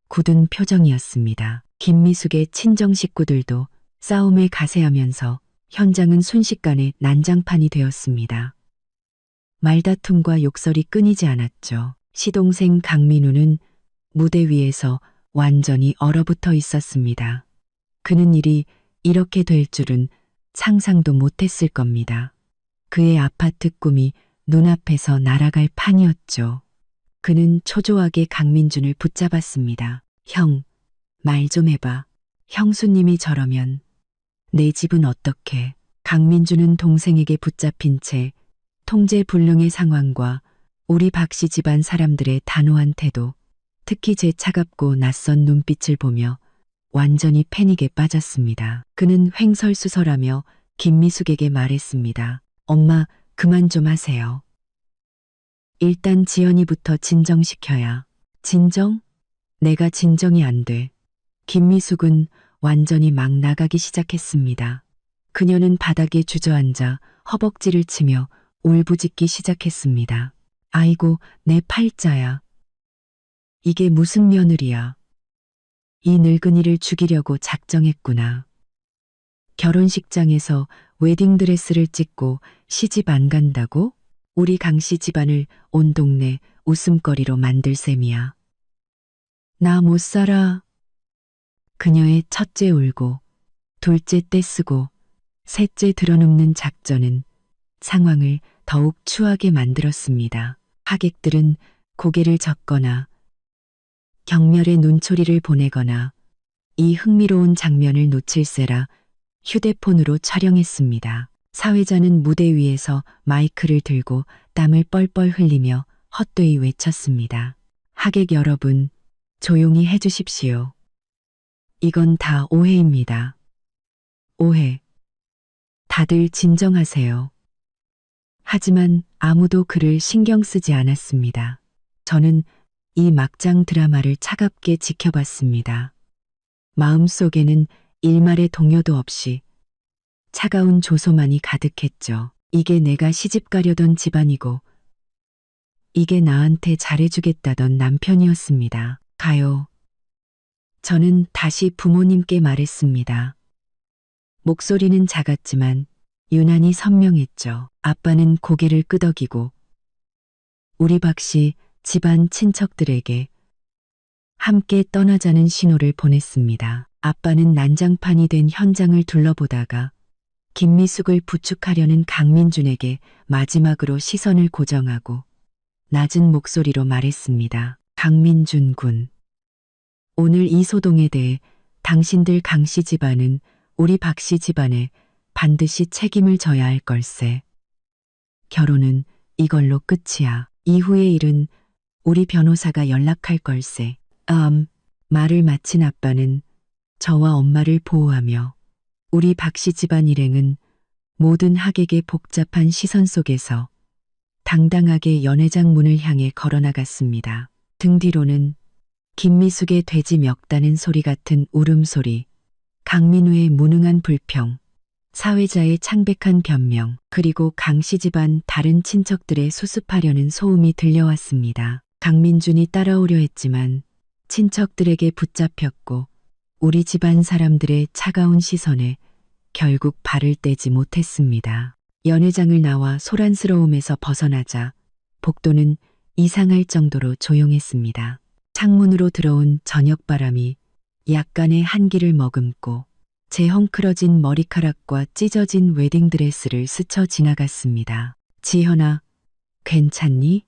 굳은 표정이었습니다. 김미숙의 친정 식구들도 싸움에 가세하면서 현장은 순식간에 난장판이 되었습니다. 말다툼과 욕설이 끊이지 않았죠. 시동생 강민우는 무대 위에서 완전히 얼어붙어 있었습니다. 그는 일이 이렇게 될 줄은 상상도 못했을 겁니다. 그의 아파트 꿈이 눈앞에서 날아갈 판이었죠. 그는 초조하게 강민준을 붙잡았습니다. 형, 말 좀 해봐. 형수님이 저러면 내 집은 어떻게? 강민준은 동생에게 붙잡힌 채 통제불능의 상황과 우리 박씨 집안 사람들의 단호한 태도, 특히 제 차갑고 낯선 눈빛을 보며 완전히 패닉에 빠졌습니다. 그는 횡설수설하며 김미숙에게 말했습니다. 엄마, 그만 좀 하세요. 일단 지연이부터 진정시켜야. 진정? 내가 진정이 안 돼. 김미숙은 완전히 막 나가기 시작했습니다. 그녀는 바닥에 주저앉아 허벅지를 치며 울부짖기 시작했습니다. 아이고, 내 팔자야. 이게 무슨 며느리야. 이 늙은이를 죽이려고 작정했구나. 결혼식장에서 웨딩드레스를 찍고 시집 안 간다고? 우리 강씨 집안을 온 동네 웃음거리로 만들 셈이야. 나 못 살아. 그녀의 첫째 울고, 둘째 떼쓰고, 셋째 드러눕는 작전은 상황을 더욱 추하게 만들었습니다. 하객들은 고개를 젓거나 경멸의 눈초리를 보내거나 이 흥미로운 장면을 놓칠세라 휴대폰으로 촬영했습니다. 사회자는 무대 위에서 마이크를 들고 땀을 뻘뻘 흘리며 헛되이 외쳤습니다. 하객 여러분, 조용히 해주십시오. 이건 다 오해입니다. 오해. 다들 진정하세요. 하지만 아무도 그를 신경 쓰지 않았습니다. 저는 이 막장 드라마를 차갑게 지켜봤습니다. 마음속에는 일말의 동요도 없이 차가운 조소만이 가득했죠. 이게 내가 시집 가려던 집안이고 이게 나한테 잘해주겠다던 남편이었습니다. 가요. 저는 다시 부모님께 말했습니다. 목소리는 작았지만 유난히 선명했죠. 아빠는 고개를 끄덕이고 우리 박씨 집안 친척들에게 함께 떠나자는 신호를 보냈습니다. 아빠는 난장판이 된 현장을 둘러보다가 김미숙을 부축하려는 강민준에게 마지막으로 시선을 고정하고 낮은 목소리로 말했습니다. 강민준 군. 오늘 이 소동에 대해 당신들 강씨 집안은 우리 박씨 집안에 반드시 책임을 져야 할 걸세. 결혼은 이걸로 끝이야. 이후의 일은 우리 변호사가 연락할 걸세. 말을 마친 아빠는 저와 엄마를 보호하며 우리 박씨 집안 일행은 모든 하객의 복잡한 시선 속에서 당당하게 연회장 문을 향해 걸어나갔습니다. 등 뒤로는 김미숙의 돼지 멱다는 소리 같은 울음소리, 강민우의 무능한 불평, 사회자의 창백한 변명, 그리고 강씨 집안 다른 친척들의 수습하려는 소음이 들려왔습니다. 강민준이 따라오려 했지만 친척들에게 붙잡혔고 우리 집안 사람들의 차가운 시선에 결국 발을 떼지 못했습니다. 연회장을 나와 소란스러움에서 벗어나자 복도는 이상할 정도로 조용했습니다. 창문으로 들어온 저녁바람이 약간의 한기를 머금고 제 헝클어진 머리카락과 찢어진 웨딩드레스를 스쳐 지나갔습니다. 지현아, 괜찮니?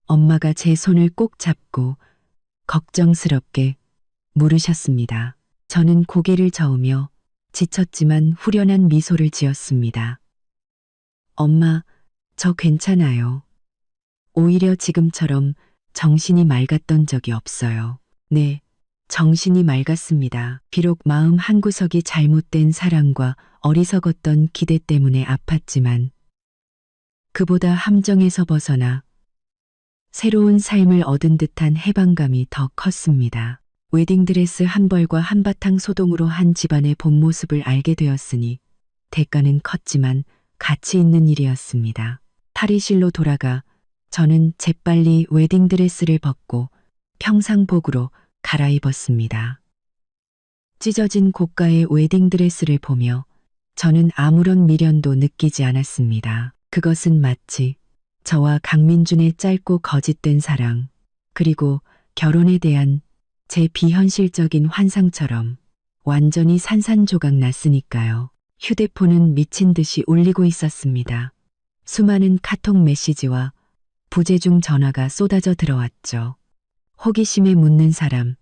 엄마가 제 손을 꼭 잡고 걱정스럽게 물으셨습니다. 저는 고개를 저으며 지쳤지만 후련한 미소를 지었습니다. 엄마, 저 괜찮아요. 오히려 지금처럼 정신이 맑았던 적이 없어요. 네, 정신이 맑았습니다. 비록 마음 한구석이 잘못된 사랑과 어리석었던 기대 때문에 아팠지만 그보다 함정에서 벗어나 새로운 삶을 얻은 듯한 해방감이 더 컸습니다. 웨딩드레스 한 벌과 한바탕 소동으로 한 집안의 본 모습을 알게 되었으니 대가는 컸지만 가치 있는 일이었습니다. 탈의실로 돌아가 저는 재빨리 웨딩드레스를 벗고 평상복으로 갈아입었습니다. 찢어진 고가의 웨딩드레스를 보며 저는 아무런 미련도 느끼지 않았습니다. 그것은 마치 저와 강민준의 짧고 거짓된 사랑, 그리고 결혼에 대한 제 비현실적인 환상처럼 완전히 산산조각 났으니까요. 휴대폰은 미친 듯이 울리고 있었습니다. 수많은 카톡 메시지와 부재중 전화가 쏟아져 들어왔죠. 호기심에 묻는 사람,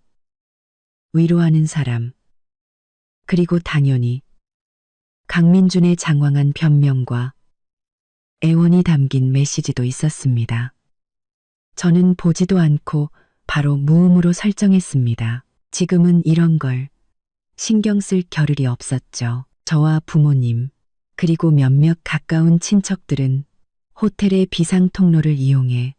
위로하는 사람, 그리고 당연히 강민준의 장황한 변명과 애원이 담긴 메시지도 있었습니다. 저는 보지도 않고 바로 무음으로 설정했습니다. 지금은 이런 걸 신경 쓸 겨를이 없었죠. 저와 부모님, 그리고 몇몇 가까운 친척들은 호텔의 비상 통로를 이용해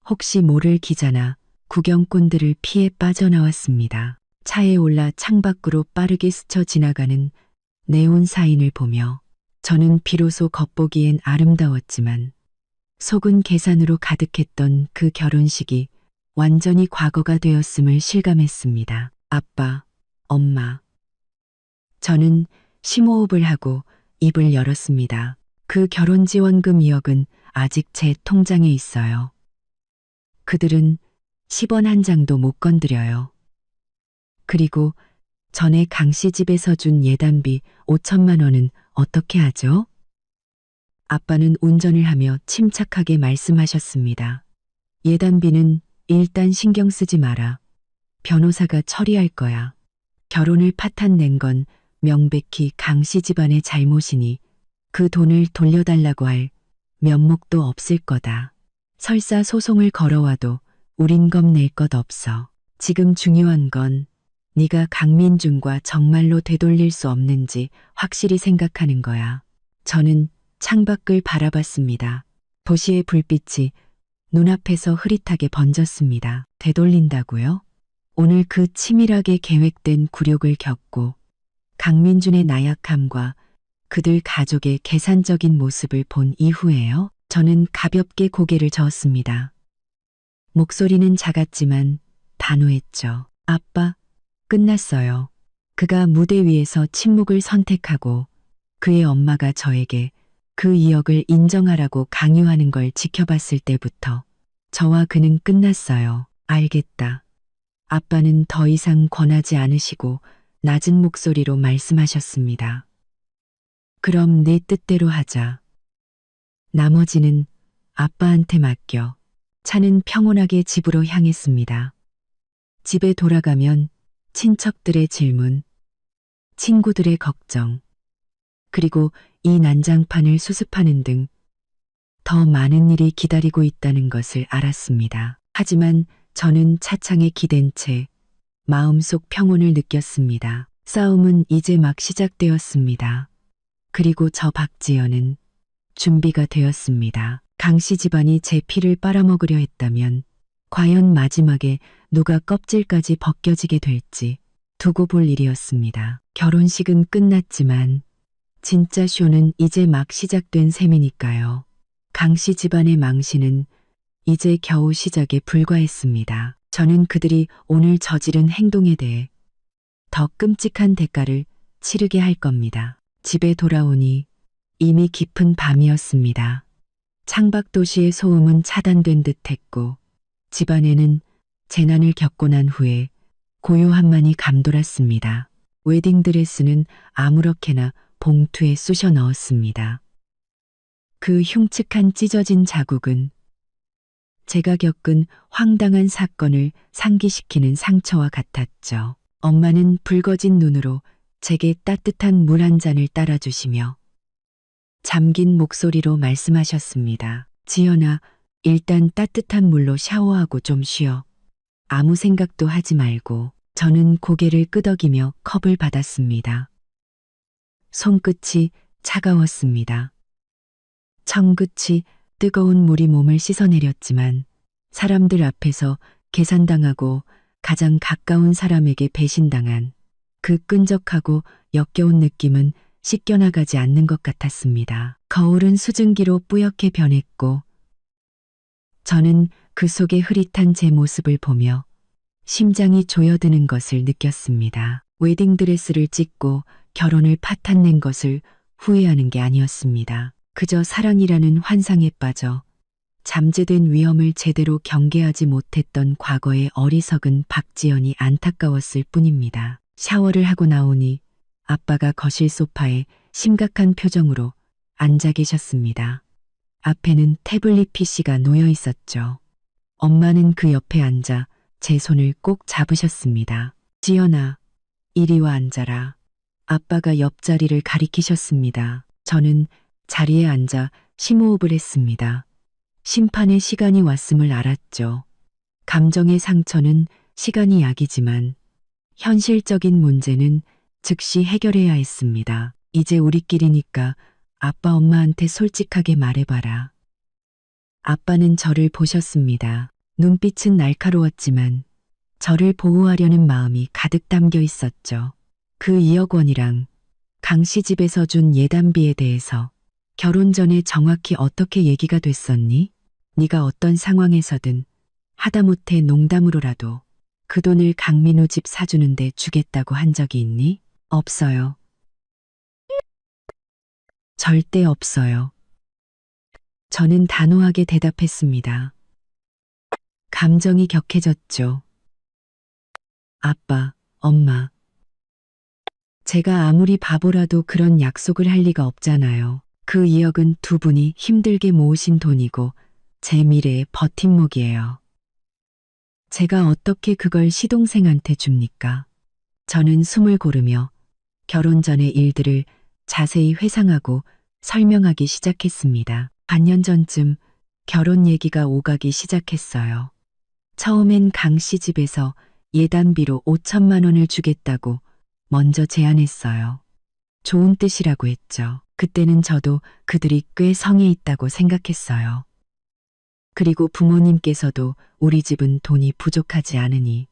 혹시 모를 기자나 구경꾼들을 피해 빠져나왔습니다. 차에 올라 창밖으로 빠르게 스쳐 지나가는 네온 사인을 보며 저는 비로소 겉보기엔 아름다웠지만 속은 계산으로 가득했던 그 결혼식이 완전히 과거가 되었음을 실감했습니다. 아빠, 엄마. 저는 심호흡을 하고 입을 열었습니다. 그 결혼지원금 2억은 아직 제 통장에 있어요. 그들은 10원 한 장도 못 건드려요. 그리고 전에 강씨 집에서 준 예단비 5천만 원은 어떻게 하죠? 아빠는 운전을 하며 침착하게 말씀하셨습니다. 예단비는 일단 신경 쓰지 마라. 변호사가 처리할 거야. 결혼을 파탄낸 건 명백히 강씨 집안의 잘못이니 그 돈을 돌려달라고 할 면목도 없을 거다. 설사 소송을 걸어와도 우린 겁낼 것 없어. 지금 중요한 건 네가 강민준과 정말로 되돌릴 수 없는지 확실히 생각하는 거야. 저는 창밖을 바라봤습니다. 도시의 불빛이 눈앞에서 흐릿하게 번졌습니다. 되돌린다고요? 오늘 그 치밀하게 계획된 굴욕을 겪고 강민준의 나약함과 그들 가족의 계산적인 모습을 본 이후에요. 저는 가볍게 고개를 저었습니다. 목소리는 작았지만 단호했죠. 아빠, 끝났어요. 그가 무대 위에서 침묵을 선택하고 그의 엄마가 저에게 그 2억을 인정하라고 강요하는 걸 지켜봤을 때부터 저와 그는 끝났어요. 알겠다. 아빠는 더 이상 권하지 않으시고 낮은 목소리로 말씀하셨습니다. 그럼 내 뜻대로 하자. 나머지는 아빠한테 맡겨. 차는 평온하게 집으로 향했습니다. 집에 돌아가면 친척들의 질문, 친구들의 걱정, 그리고 이 난장판을 수습하는 등 더 많은 일이 기다리고 있다는 것을 알았습니다. 하지만 저는 차창에 기댄 채 마음속 평온을 느꼈습니다. 싸움은 이제 막 시작되었습니다. 그리고 저 박지연은 준비가 되었습니다. 강씨 집안이 제 피를 빨아먹으려 했다면 과연 마지막에 누가 껍질까지 벗겨지게 될지 두고 볼 일이었습니다. 결혼식은 끝났지만 진짜 쇼는 이제 막 시작된 셈이니까요. 강씨 집안의 망신은 이제 겨우 시작에 불과했습니다. 저는 그들이 오늘 저지른 행동에 대해 더 끔찍한 대가를 치르게 할 겁니다. 집에 돌아오니 이미 깊은 밤이었습니다. 창밖 도시의 소음은 차단된 듯 했고 집안에는 재난을 겪고 난 후에 고요함만이 감돌았습니다. 웨딩드레스는 아무렇게나 봉투에 쑤셔 넣었습니다. 그 흉측한 찢어진 자국은 제가 겪은 황당한 사건을 상기시키는 상처와 같았죠. 엄마는 붉어진 눈으로 제게 따뜻한 물 한 잔을 따라주시며 잠긴 목소리로 말씀하셨습니다. 지연아, 일단 따뜻한 물로 샤워하고 좀 쉬어. 아무 생각도 하지 말고. 저는 고개를 끄덕이며 컵을 받았습니다. 손끝이 차가웠습니다. 청끝이 뜨거운 물이 몸을 씻어내렸지만 사람들 앞에서 계산당하고 가장 가까운 사람에게 배신당한 그 끈적하고 역겨운 느낌은 씻겨나가지 않는 것 같았습니다. 거울은 수증기로 뿌옇게 변했고 저는 그 속에 흐릿한 제 모습을 보며 심장이 조여드는 것을 느꼈습니다. 웨딩드레스를 찍고 결혼을 파탄낸 것을 후회하는 게 아니었습니다. 그저 사랑이라는 환상에 빠져 잠재된 위험을 제대로 경계하지 못했던 과거의 어리석은 박지연이 안타까웠을 뿐입니다. 샤워를 하고 나오니 아빠가 거실 소파에 심각한 표정으로 앉아 계셨습니다. 앞에는 태블릿 PC가 놓여 있었죠. 엄마는 그 옆에 앉아 제 손을 꼭 잡으셨습니다. 지연아, 이리 와 앉아라. 아빠가 옆자리를 가리키셨습니다. 저는 자리에 앉아 심호흡을 했습니다. 심판의 시간이 왔음을 알았죠. 감정의 상처는 시간이 약이지만 현실적인 문제는 즉시 해결해야 했습니다. 이제 우리끼리니까 아빠 엄마한테 솔직하게 말해봐라. 아빠는 저를 보셨습니다. 눈빛은 날카로웠지만 저를 보호하려는 마음이 가득 담겨 있었죠. 그 2억 원이랑 강 씨 집에서 준 예단비에 대해서 결혼 전에 정확히 어떻게 얘기가 됐었니? 네가 어떤 상황에서든 하다못해 농담으로라도 그 돈을 강민우 집 사주는데 주겠다고 한 적이 있니? 없어요. 절대 없어요. 저는 단호하게 대답했습니다. 감정이 격해졌죠. 아빠, 엄마. 제가 아무리 바보라도 그런 약속을 할 리가 없잖아요. 그 2억은 두 분이 힘들게 모으신 돈이고 제 미래의 버팀목이에요. 제가 어떻게 그걸 시동생한테 줍니까? 저는 숨을 고르며 결혼 전의 일들을 자세히 회상하고 설명하기 시작했습니다. 반년 전쯤 결혼 얘기가 오가기 시작했어요. 처음엔 강 씨 집에서 예단비로 5천만 원을 주겠다고 먼저 제안했어요. 좋은 뜻이라고 했죠. 그때는 저도 그들이 꽤 성에 있다고 생각했어요. 그리고 부모님께서도 우리 집은 돈이 부족하지 않으니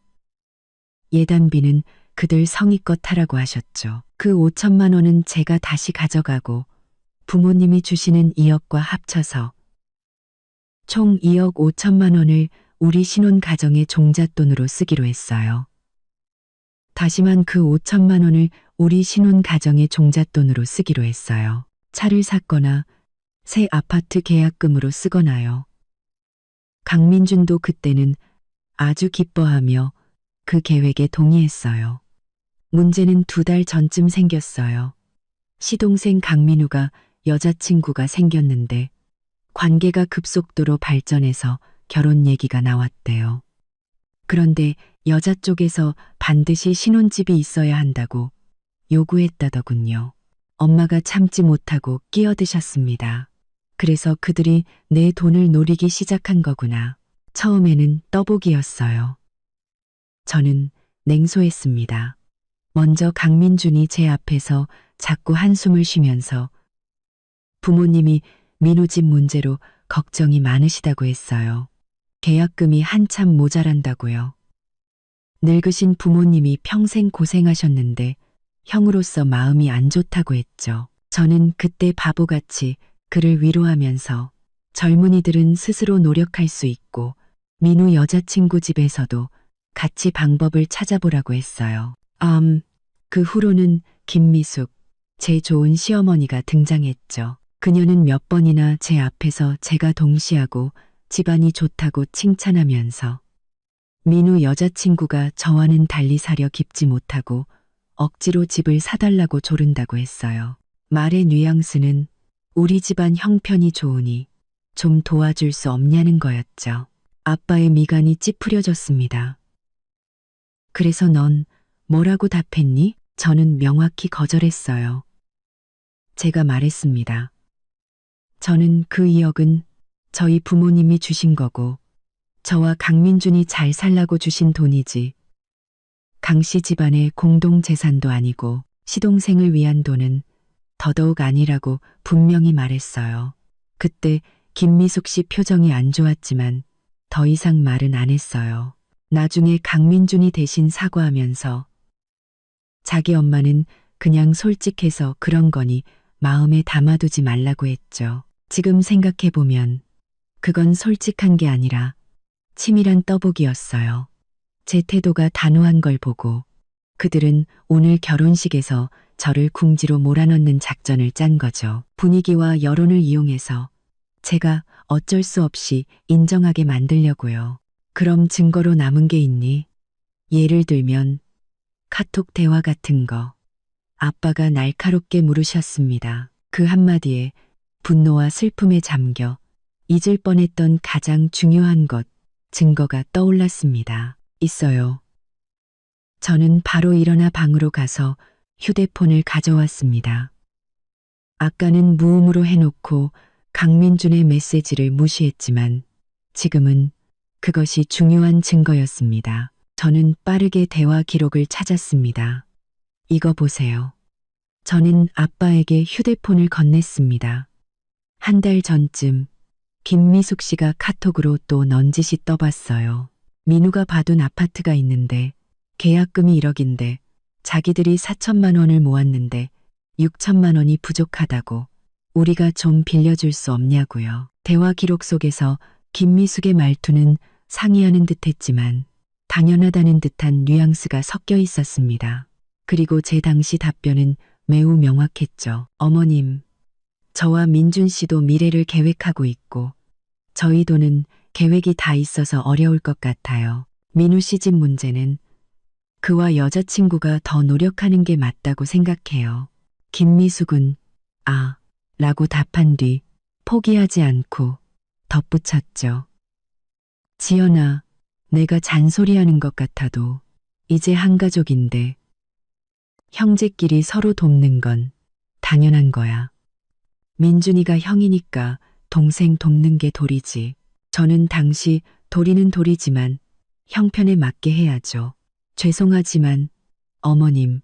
예단비는 그들 성의껏 하라고 하셨죠. 그 5천만 원은 제가 다시 가져가고 부모님이 주시는 2억과 합쳐서 총 2억 5천만 원을 우리 신혼 가정의 종잣돈으로 쓰기로 했어요. 다시만 그 5천만 원을 우리 신혼 가정의 종잣돈으로 쓰기로 했어요. 차를 샀거나 새 아파트 계약금으로 쓰거나요. 강민준도 그때는 아주 기뻐하며 그 계획에 동의했어요. 문제는 2달 전쯤 생겼어요. 시동생 강민우가 여자친구가 생겼는데 관계가 급속도로 발전해서 결혼 얘기가 나왔대요. 그런데 여자 쪽에서 반드시 신혼집이 있어야 한다고 요구했다더군요. 엄마가 참지 못하고 끼어드셨습니다. 그래서 그들이 내 돈을 노리기 시작한 거구나. 처음에는 떠보기였어요. 저는 냉소했습니다. 먼저 강민준이 제 앞에서 자꾸 한숨을 쉬면서 부모님이 민우 집 문제로 걱정이 많으시다고 했어요. 계약금이 한참 모자란다고요. 늙으신 부모님이 평생 고생하셨는데 형으로서 마음이 안 좋다고 했죠. 저는 그때 바보같이 그를 위로하면서 젊은이들은 스스로 노력할 수 있고 민우 여자친구 집에서도 같이 방법을 찾아보라고 했어요. 그 후로는 김미숙, 제 좋은 시어머니가 등장했죠. 그녀는 몇 번이나 제 앞에서 제가 동시하고 집안이 좋다고 칭찬하면서 민우 여자친구가 저와는 달리 사려 깊지 못하고 억지로 집을 사달라고 조른다고 했어요. 말의 뉘앙스는 우리 집안 형편이 좋으니 좀 도와줄 수 없냐는 거였죠. 아빠의 미간이 찌푸려졌습니다. 그래서 넌 뭐라고 답했니? 저는 명확히 거절했어요. 제가 말했습니다. 저는 그 2억은 저희 부모님이 주신 거고 저와 강민준이 잘 살라고 주신 돈이지 강 씨 집안의 공동 재산도 아니고 시동생을 위한 돈은 더더욱 아니라고 분명히 말했어요. 그때 김미숙 씨 표정이 안 좋았지만 더 이상 말은 안 했어요. 나중에 강민준이 대신 사과하면서 자기 엄마는 그냥 솔직해서 그런 거니 마음에 담아두지 말라고 했죠. 지금 생각해보면 그건 솔직한 게 아니라 치밀한 떠보기였어요. 제 태도가 단호한 걸 보고 그들은 오늘 결혼식에서 저를 궁지로 몰아넣는 작전을 짠 거죠. 분위기와 여론을 이용해서 제가 어쩔 수 없이 인정하게 만들려고요. 그럼 증거로 남은 게 있니? 예를 들면 카톡 대화 같은 거. 아빠가 날카롭게 물으셨습니다. 그 한마디에 분노와 슬픔에 잠겨 잊을 뻔했던 가장 중요한 것, 증거가 떠올랐습니다. 있어요. 저는 바로 일어나 방으로 가서 휴대폰을 가져왔습니다. 아까는 무음으로 해놓고 강민준의 메시지를 무시했지만 지금은 그것이 중요한 증거였습니다. 저는 빠르게 대화 기록을 찾았습니다. 이거 보세요. 저는 아빠에게 휴대폰을 건넸습니다. 한 달 전쯤 김미숙 씨가 카톡으로 또 넌지시 떠봤어요. 민우가 봐둔 아파트가 있는데 계약금이 1억인데 자기들이 4천만 원을 모았는데 6천만 원이 부족하다고 우리가 좀 빌려줄 수 없냐고요. 대화 기록 속에서 김미숙의 말투는 상의하는 듯했지만 당연하다는 듯한 뉘앙스가 섞여 있었습니다. 그리고 제 당시 답변은 매우 명확했죠. 어머님, 저와 민준 씨도 미래를 계획하고 있고 저희 돈은 계획이 다 있어서 어려울 것 같아요. 민우 씨 집 문제는 그와 여자친구가 더 노력하는 게 맞다고 생각해요. 김미숙은 라고 답한 뒤 포기하지 않고 덧붙였죠. 지연아, 내가 잔소리하는 것 같아도 이제 한 가족인데 형제끼리 서로 돕는 건 당연한 거야. 민준이가 형이니까 동생 돕는 게 도리지. 저는 당시 도리는 도리지만 형편에 맞게 해야죠. 죄송하지만 어머님,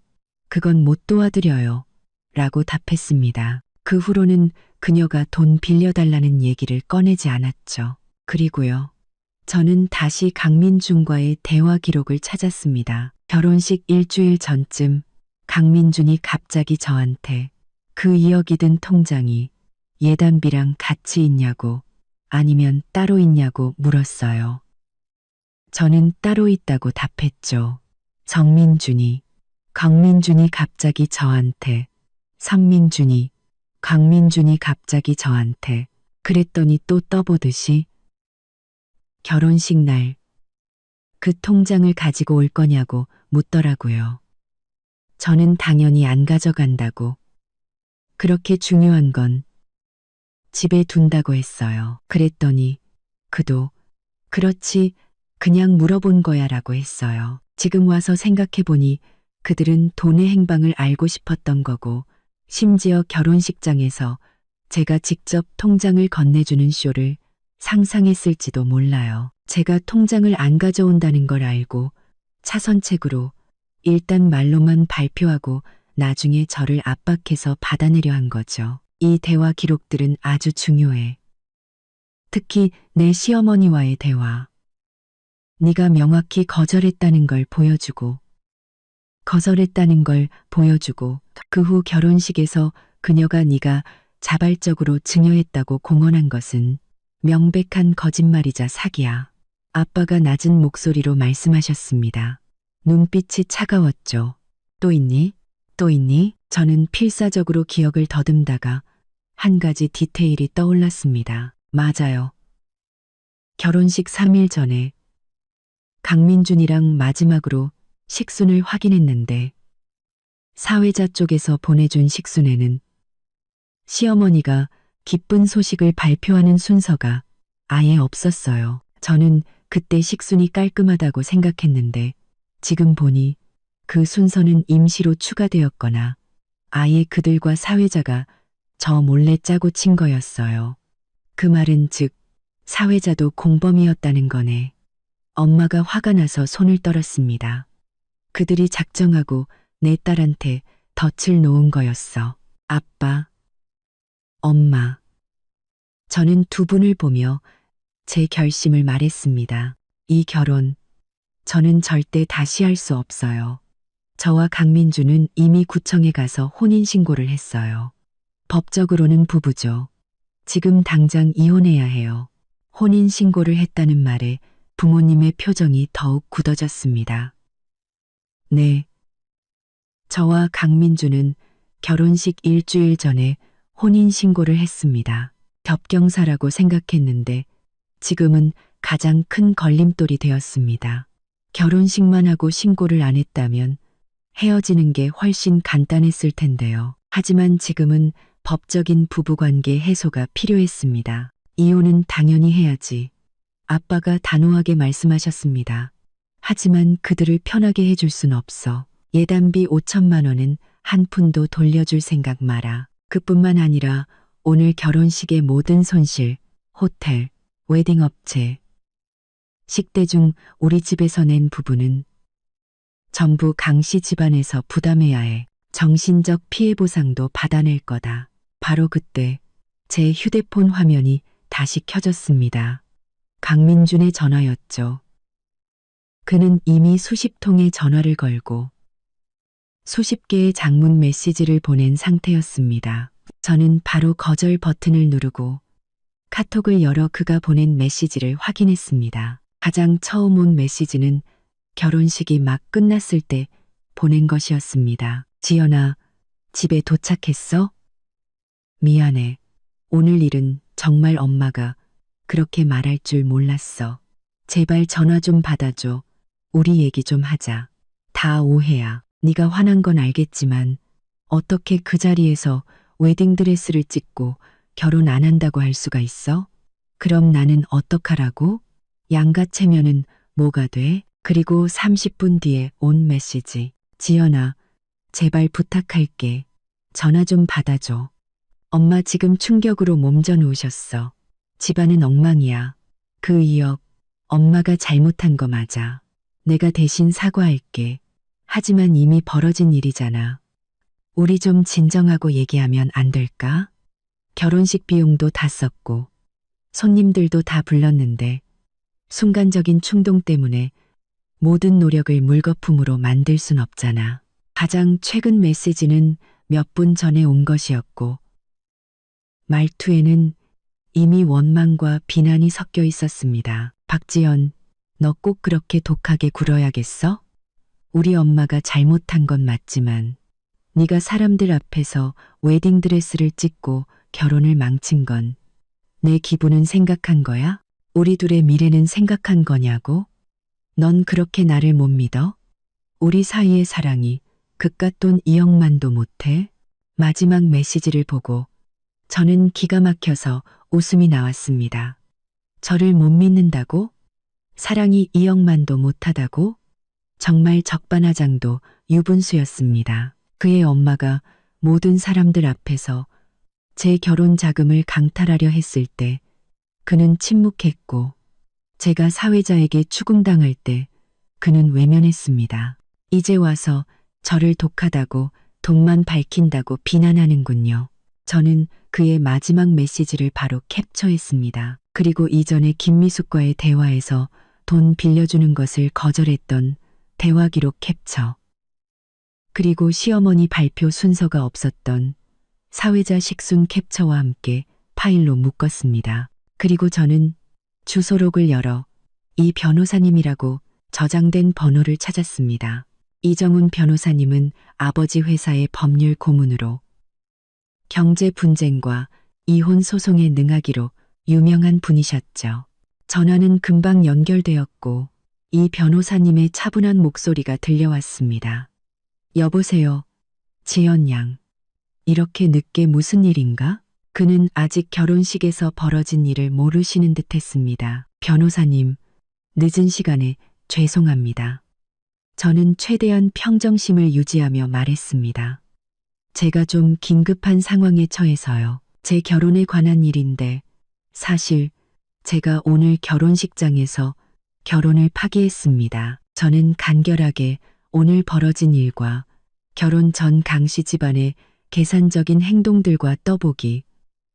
그건 못 도와드려요. 라고 답했습니다. 그 후로는 그녀가 돈 빌려달라는 얘기를 꺼내지 않았죠. 그리고요. 저는 다시 강민준과의 대화 기록을 찾았습니다. 결혼식 일주일 전쯤 강민준이 갑자기 저한테 그 2억이 든 통장이 예단비랑 같이 있냐고 아니면 따로 있냐고 물었어요. 저는 따로 있다고 답했죠. 강민준이 갑자기 저한테, 강민준이 갑자기 저한테, 그랬더니 또 떠보듯이 결혼식 날 그 통장을 가지고 올 거냐고 묻더라고요. 저는 당연히 안 가져간다고. 그렇게 중요한 건 집에 둔다고 했어요. 그랬더니 그도 그렇지 그냥 물어본 거야 라고 했어요. 지금 와서 생각해보니 그들은 돈의 행방을 알고 싶었던 거고 심지어 결혼식장에서 제가 직접 통장을 건네주는 쇼를 상상했을지도 몰라요. 제가 통장을 안 가져온다는 걸 알고 차선책으로 일단 말로만 발표하고 나중에 저를 압박해서 받아내려 한 거죠. 이 대화 기록들은 아주 중요해. 특히 내 시어머니와의 대화. 네가 명확히 거절했다는 걸 보여주고 그 후 결혼식에서 그녀가 네가 자발적으로 증여했다고 공언한 것은 명백한 거짓말이자 사기야. 아빠가 낮은 목소리로 말씀하셨습니다. 눈빛이 차가웠죠. 또 있니? 저는 필사적으로 기억을 더듬다가 한 가지 디테일이 떠올랐습니다. 맞아요. 결혼식 3일 전에 강민준이랑 마지막으로 식순을 확인했는데 사회자 쪽에서 보내준 식순에는 시어머니가 기쁜 소식을 발표하는 순서가 아예 없었어요. 저는 그때 식순이 깔끔하다고 생각했는데 지금 보니 그 순서는 임시로 추가되었거나 아예 그들과 사회자가 저 몰래 짜고 친 거였어요. 그 말은 즉 사회자도 공범이었다는 거네. 엄마가 화가 나서 손을 떨었습니다. 그들이 작정하고 내 딸한테 덫을 놓은 거였어. 아빠, 엄마. 저는 두 분을 보며 제 결심을 말했습니다. 이 결혼, 저는 절대 다시 할 수 없어요. 저와 강민주는 이미 구청에 가서 혼인신고를 했어요. 법적으로는 부부죠. 지금 당장 이혼해야 해요. 혼인신고를 했다는 말에 부모님의 표정이 더욱 굳어졌습니다. 네. 저와 강민주는 결혼식 일주일 전에 혼인신고를 했습니다. 겹경사라고 생각했는데 지금은 가장 큰 걸림돌이 되었습니다. 결혼식만 하고 신고를 안 했다면 헤어지는 게 훨씬 간단했을 텐데요. 하지만 지금은 법적인 부부관계 해소가 필요했습니다. 이혼은 당연히 해야지. 아빠가 단호하게 말씀하셨습니다. 하지만 그들을 편하게 해줄 순 없어. 예단비 5천만 원은 한 푼도 돌려줄 생각 마라. 그뿐만 아니라 오늘 결혼식의 모든 손실, 호텔, 웨딩업체, 식대 중 우리 집에서 낸 부분은 전부 강씨 집안에서 부담해야 해. 정신적 피해 보상도 받아낼 거다. 바로 그때 제 휴대폰 화면이 다시 켜졌습니다. 강민준의 전화였죠. 그는 이미 수십 통의 전화를 걸고 수십 개의 장문 메시지를 보낸 상태였습니다. 저는 바로 거절 버튼을 누르고 카톡을 열어 그가 보낸 메시지를 확인했습니다. 가장 처음 온 메시지는 결혼식이 막 끝났을 때 보낸 것이었습니다. 지연아, 집에 도착했어? 미안해. 오늘 일은 정말 엄마가 그렇게 말할 줄 몰랐어. 제발 전화 좀 받아줘. 우리 얘기 좀 하자. 다 오해야. 네가 화난 건 알겠지만 어떻게 그 자리에서 웨딩드레스를 찍고 결혼 안 한다고 할 수가 있어? 그럼 나는 어떡하라고? 양가 체면은 뭐가 돼? 그리고 30분 뒤에 온 메시지. 지연아, 제발 부탁할게. 전화 좀 받아줘. 엄마 지금 충격으로 몸져 누우셨어. 집안은 엉망이야. 그 2억, 엄마가 잘못한 거 맞아. 내가 대신 사과할게. 하지만 이미 벌어진 일이잖아. 우리 좀 진정하고 얘기하면 안 될까? 결혼식 비용도 다 썼고, 손님들도 다 불렀는데, 순간적인 충동 때문에 모든 노력을 물거품으로 만들 순 없잖아. 가장 최근 메시지는 몇 분 전에 온 것이었고, 말투에는 이미 원망과 비난이 섞여 있었습니다. 박지연, 너 꼭 그렇게 독하게 굴어야겠어? 우리 엄마가 잘못한 건 맞지만 네가 사람들 앞에서 웨딩드레스를 찍고 결혼을 망친 건 내 기분은 생각한 거야? 우리 둘의 미래는 생각한 거냐고? 넌 그렇게 나를 못 믿어? 우리 사이의 사랑이 그깟 돈 2억만도 못해? 마지막 메시지를 보고 저는 기가 막혀서 웃음이 나왔습니다. 저를 못 믿는다고? 사랑이 2억만도 못하다고? 정말 적반하장도 유분수였습니다. 그의 엄마가 모든 사람들 앞에서 제 결혼 자금을 강탈하려 했을 때 그는 침묵했고 제가 사회자에게 추궁당할 때 그는 외면했습니다. 이제 와서 저를 독하다고 돈만 밝힌다고 비난하는군요. 저는 그의 마지막 메시지를 바로 캡처했습니다. 그리고 이전에 김미숙과의 대화에서 돈 빌려주는 것을 거절했던 대화 기록 캡처. 그리고 시어머니 발표 순서가 없었던 사회자 식순 캡처와 함께 파일로 묶었습니다. 그리고 저는 주소록을 열어 이 변호사님이라고 저장된 번호를 찾았습니다. 이정훈 변호사님은 아버지 회사의 법률 고문으로 경제 분쟁과 이혼 소송에 능하기로 유명한 분이셨죠. 전화는 금방 연결되었고 이 변호사님의 차분한 목소리가 들려왔습니다. 여보세요, 지연 양. 이렇게 늦게 무슨 일인가? 그는 아직 결혼식에서 벌어진 일을 모르시는 듯 했습니다. 변호사님, 늦은 시간에 죄송합니다. 저는 최대한 평정심을 유지하며 말했습니다. 제가 좀 긴급한 상황에 처해서요. 제 결혼에 관한 일인데 사실 제가 오늘 결혼식장에서 결혼을 파기했습니다. 저는 간결하게 오늘 벌어진 일과 결혼 전 강씨 집안의 계산적인 행동들과 떠보기,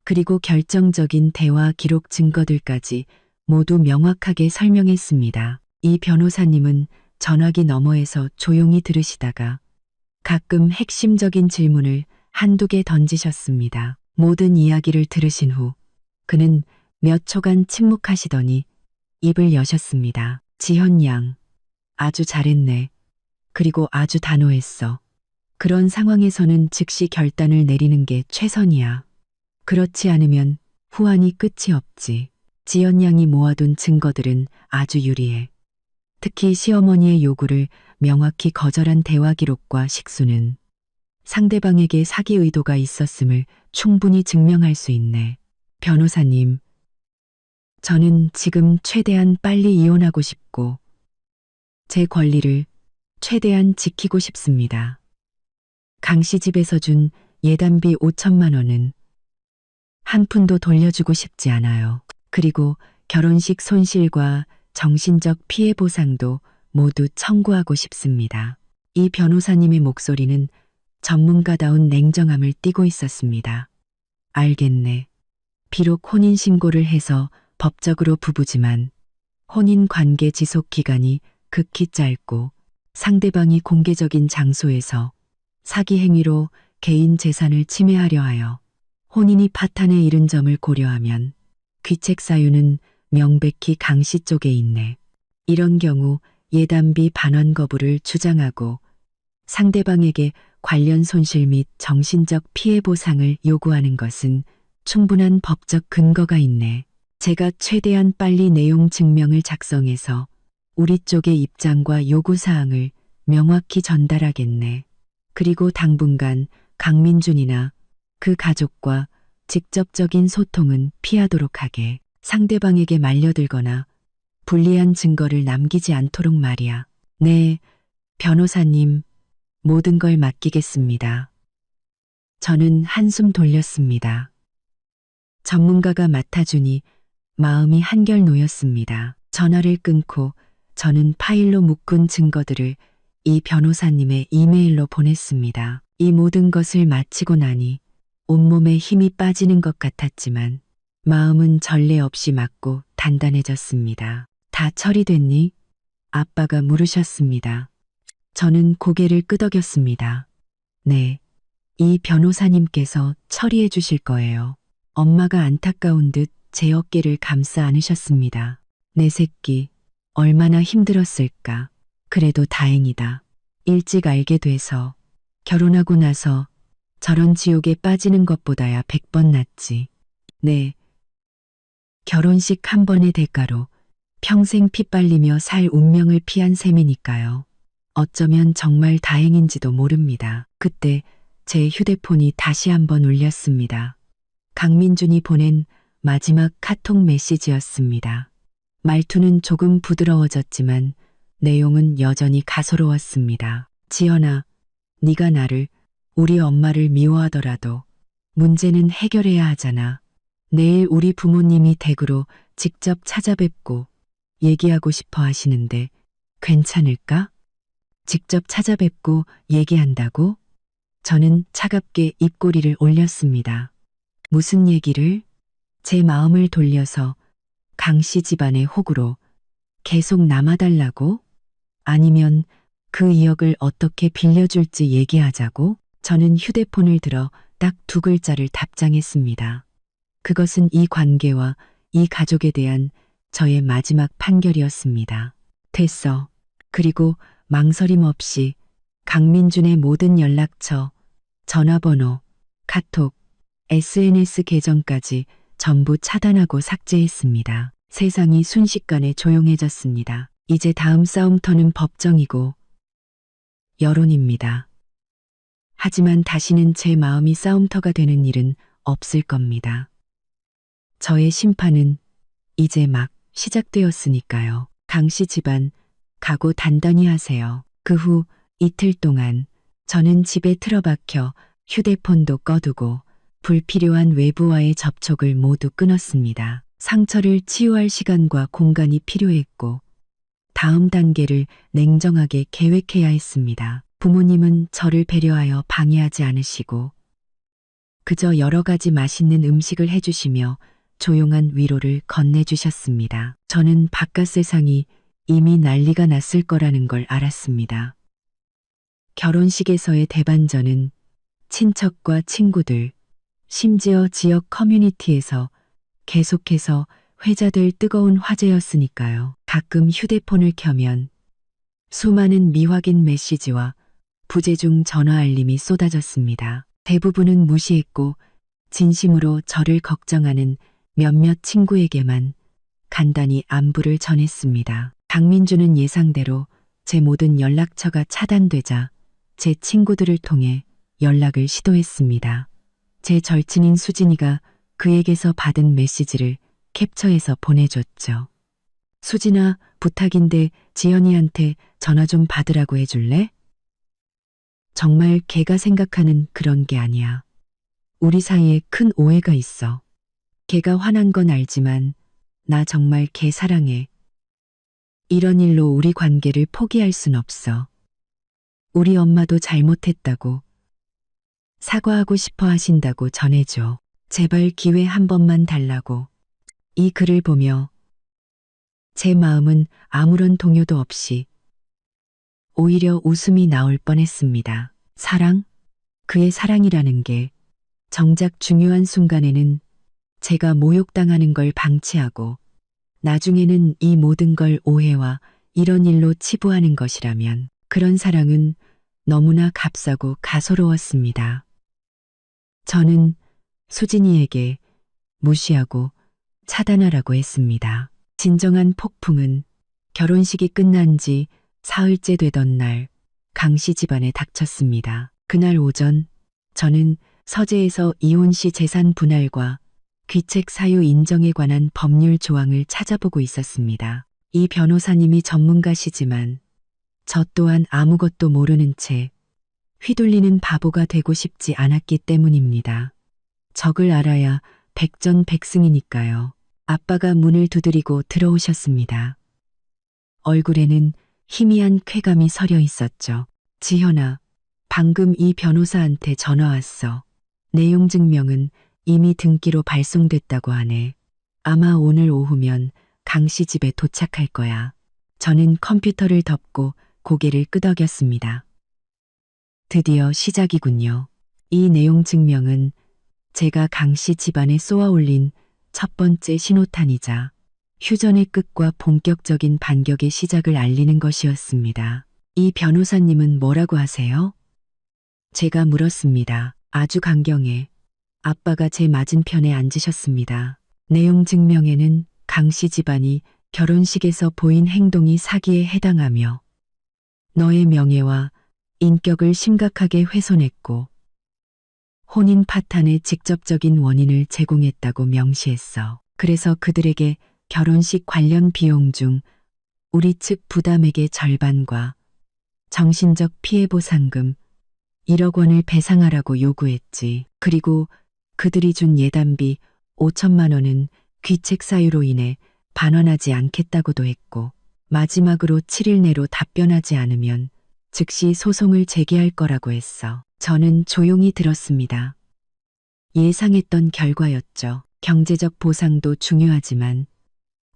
그리고 결정적인 대화 기록 증거들까지 모두 명확하게 설명했습니다. 이 변호사님은 전화기 너머에서 조용히 들으시다가 가끔 핵심적인 질문을 한두 개 던지셨습니다. 모든 이야기를 들으신 후 그는 몇 초간 침묵하시더니 입을 여셨습니다. 지현 양, 아주 잘했네. 그리고 아주 단호했어. 그런 상황에서는 즉시 결단을 내리는 게 최선이야. 그렇지 않으면 후환이 끝이 없지. 지연 양이 모아둔 증거들은 아주 유리해. 특히 시어머니의 요구를 명확히 거절한 대화 기록과 식수는 상대방에게 사기 의도가 있었음을 충분히 증명할 수 있네. 변호사님, 저는 지금 최대한 빨리 이혼하고 싶고 제 권리를 최대한 지키고 싶습니다. 강 씨 집에서 준 예단비 5천만 원은 한 푼도 돌려주고 싶지 않아요. 그리고 결혼식 손실과 정신적 피해 보상도 모두 청구하고 싶습니다. 이 변호사님의 목소리는 전문가다운 냉정함을 띠고 있었습니다. 알겠네. 비록 혼인신고를 해서 법적으로 부부지만 혼인 관계 지속 기간이 극히 짧고 상대방이 공개적인 장소에서 사기 행위로 개인 재산을 침해하려 하여 혼인이 파탄에 이른 점을 고려하면 귀책 사유는 명백히 강 씨 쪽에 있네. 이런 경우 예단비 반환 거부를 주장하고 상대방에게 관련 손실 및 정신적 피해 보상을 요구하는 것은 충분한 법적 근거가 있네. 제가 최대한 빨리 내용 증명을 작성해서 우리 쪽의 입장과 요구사항을 명확히 전달하겠네. 그리고 당분간 강민준이나 그 가족과 직접적인 소통은 피하도록 하게. 상대방에게 말려들거나 불리한 증거를 남기지 않도록 말이야. 네, 변호사님, 모든 걸 맡기겠습니다. 저는 한숨 돌렸습니다. 전문가가 맡아주니 마음이 한결 놓였습니다. 전화를 끊고 저는 파일로 묶은 증거들을 이 변호사님의 이메일로 보냈습니다. 이 모든 것을 마치고 나니 온몸에 힘이 빠지는 것 같았지만 마음은 전례 없이 맑고 단단해졌습니다. 다 처리됐니? 아빠가 물으셨습니다. 저는 고개를 끄덕였습니다. 네, 이 변호사님께서 처리해 주실 거예요. 엄마가 안타까운 듯 제 어깨를 감싸 안으셨습니다. 내 새끼, 얼마나 힘들었을까. 그래도 다행이다. 일찍 알게 돼서 결혼하고 나서 저런 지옥에 빠지는 것보다야 100번 낫지. 네. 결혼식 한 번의 대가로 평생 핏발리며 살 운명을 피한 셈이니까요. 어쩌면 정말 다행인지도 모릅니다. 그때 제 휴대폰이 다시 한번 울렸습니다. 강민준이 보낸 마지막 카톡 메시지였습니다. 말투는 조금 부드러워졌지만 내용은 여전히 가소로웠습니다. 지연아, 네가 나를, 우리 엄마를 미워하더라도 문제는 해결해야 하잖아. 내일 우리 부모님이 댁으로 직접 찾아뵙고 얘기하고 싶어 하시는데 괜찮을까? 직접 찾아뵙고 얘기한다고? 저는 차갑게 입꼬리를 올렸습니다. 무슨 얘기를? 제 마음을 돌려서 강 씨 집안의 호구로 계속 남아달라고? 아니면 그 2억을 어떻게 빌려줄지 얘기하자고? 저는 휴대폰을 들어 딱 2글자를 답장했습니다. 그것은 이 관계와 이 가족에 대한 저의 마지막 판결이었습니다. 됐어. 그리고 망설임 없이 강민준의 모든 연락처, 전화번호, 카톡, SNS 계정까지 전부 차단하고 삭제했습니다. 세상이 순식간에 조용해졌습니다. 이제 다음 싸움터는 법정이고 여론입니다. 하지만 다시는 제 마음이 싸움터가 되는 일은 없을 겁니다. 저의 심판은 이제 막 시작되었으니까요. 강 씨 집안 각오 단단히 하세요. 그 후 이틀 동안 저는 집에 틀어박혀 휴대폰도 꺼두고 불필요한 외부와의 접촉을 모두 끊었습니다. 상처를 치유할 시간과 공간이 필요했고 다음 단계를 냉정하게 계획해야 했습니다. 부모님은 저를 배려하여 방해하지 않으시고 그저 여러 가지 맛있는 음식을 해주시며 조용한 위로를 건네주셨습니다. 저는 바깥 세상이 이미 난리가 났을 거라는 걸 알았습니다. 결혼식에서의 대반전은 친척과 친구들, 심지어 지역 커뮤니티에서 계속해서 회자될 뜨거운 화제였으니까요. 가끔 휴대폰을 켜면 수많은 미확인 메시지와 부재중 전화 알림이 쏟아졌습니다. 대부분은 무시했고 진심으로 저를 걱정하는 몇몇 친구에게만 간단히 안부를 전했습니다. 강민주는 예상대로 제 모든 연락처가 차단되자 제 친구들을 통해 연락을 시도했습니다. 제 절친인 수진이가 그에게서 받은 메시지를 캡처해서 보내줬죠. 수진아, 부탁인데 지연이한테 전화 좀 받으라고 해줄래? 정말 걔가 생각하는 그런 게 아니야. 우리 사이에 큰 오해가 있어. 걔가 화난 건 알지만 나 정말 걔 사랑해. 이런 일로 우리 관계를 포기할 순 없어. 우리 엄마도 잘못했다고 사과하고 싶어 하신다고 전해줘. 제발 기회 한 번만 달라고. 이 글을 보며 제 마음은 아무런 동요도 없이 오히려 웃음이 나올 뻔했습니다. 사랑? 그의 사랑이라는 게 정작 중요한 순간에는 제가 모욕당하는 걸 방치하고 나중에는 이 모든 걸 오해와 이런 일로 치부하는 것이라면 그런 사랑은 너무나 값싸고 가소로웠습니다. 저는 수진이에게 무시하고 차단하라고 했습니다. 진정한 폭풍은 결혼식이 끝난 지 사흘째 되던 날 강씨 집안에 닥쳤습니다. 그날 오전 저는 서재에서 이혼 시 재산 분할과 귀책 사유 인정에 관한 법률 조항을 찾아보고 있었습니다. 이 변호사님이 전문가시지만 저 또한 아무것도 모르는 채 휘둘리는 바보가 되고 싶지 않았기 때문입니다. 적을 알아야 백전백승이니까요. 아빠가 문을 두드리고 들어오셨습니다. 얼굴에는 희미한 쾌감이 서려 있었죠. 지현아, 방금 이 변호사한테 전화 왔어. 내용 증명은 이미 등기로 발송됐다고 하네. 아마 오늘 오후면 강씨 집에 도착할 거야. 저는 컴퓨터를 덮고 고개를 끄덕였습니다. 드디어 시작이군요. 이 내용 증명은 제가 강씨 집안에 쏘아 올린 첫 번째 신호탄이자 휴전의 끝과 본격적인 반격의 시작을 알리는 것이었습니다. 이 변호사님은 뭐라고 하세요? 제가 물었습니다. 아주 강경해. 아빠가 제 맞은편에 앉으셨습니다. 내용 증명에는 강씨 집안이 결혼식에서 보인 행동이 사기에 해당하며 너의 명예와 인격을 심각하게 훼손했고 혼인 파탄의 직접적인 원인을 제공했다고 명시했어. 그래서 그들에게 결혼식 관련 비용 중 우리 측 부담액의 절반과 정신적 피해 보상금 1억 원을 배상하라고 요구했지. 그리고 그들이 준 예단비 5천만 원은 귀책 사유로 인해 반환하지 않겠다고도 했고 마지막으로 7일 내로 답변하지 않으면 즉시 소송을 제기할 거라고 했어. 저는 조용히 들었습니다. 예상했던 결과였죠. 경제적 보상도 중요하지만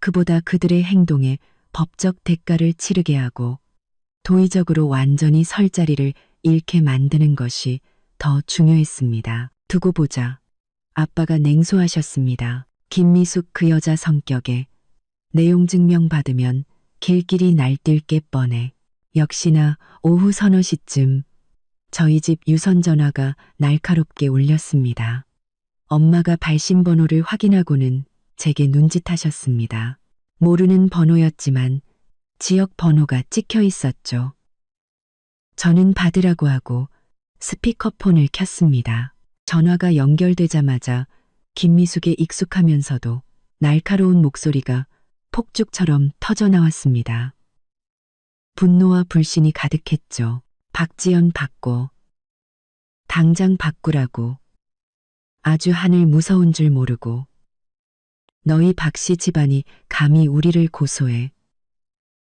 그보다 그들의 행동에 법적 대가를 치르게 하고 도의적으로 완전히 설 자리를 잃게 만드는 것이 더 중요했습니다. 두고 보자. 아빠가 냉소하셨습니다. 김미숙 그 여자 성격에 내용 증명 받으면 길길이 날뛸 게 뻔해. 역시나 오후 서너 시쯤 저희 집 유선 전화가 날카롭게 울렸습니다. 엄마가 발신 번호를 확인하고는 제게 눈짓하셨습니다. 모르는 번호였지만 지역 번호가 찍혀 있었죠. 저는 받으라고 하고 스피커폰을 켰습니다. 전화가 연결되자마자 김미숙의 익숙하면서도 날카로운 목소리가 폭죽처럼 터져나왔습니다. 분노와 불신이 가득했죠. 박지연 바꿔. 당장 바꾸라고. 아주 하늘 무서운 줄 모르고. 너희 박씨 집안이 감히 우리를 고소해.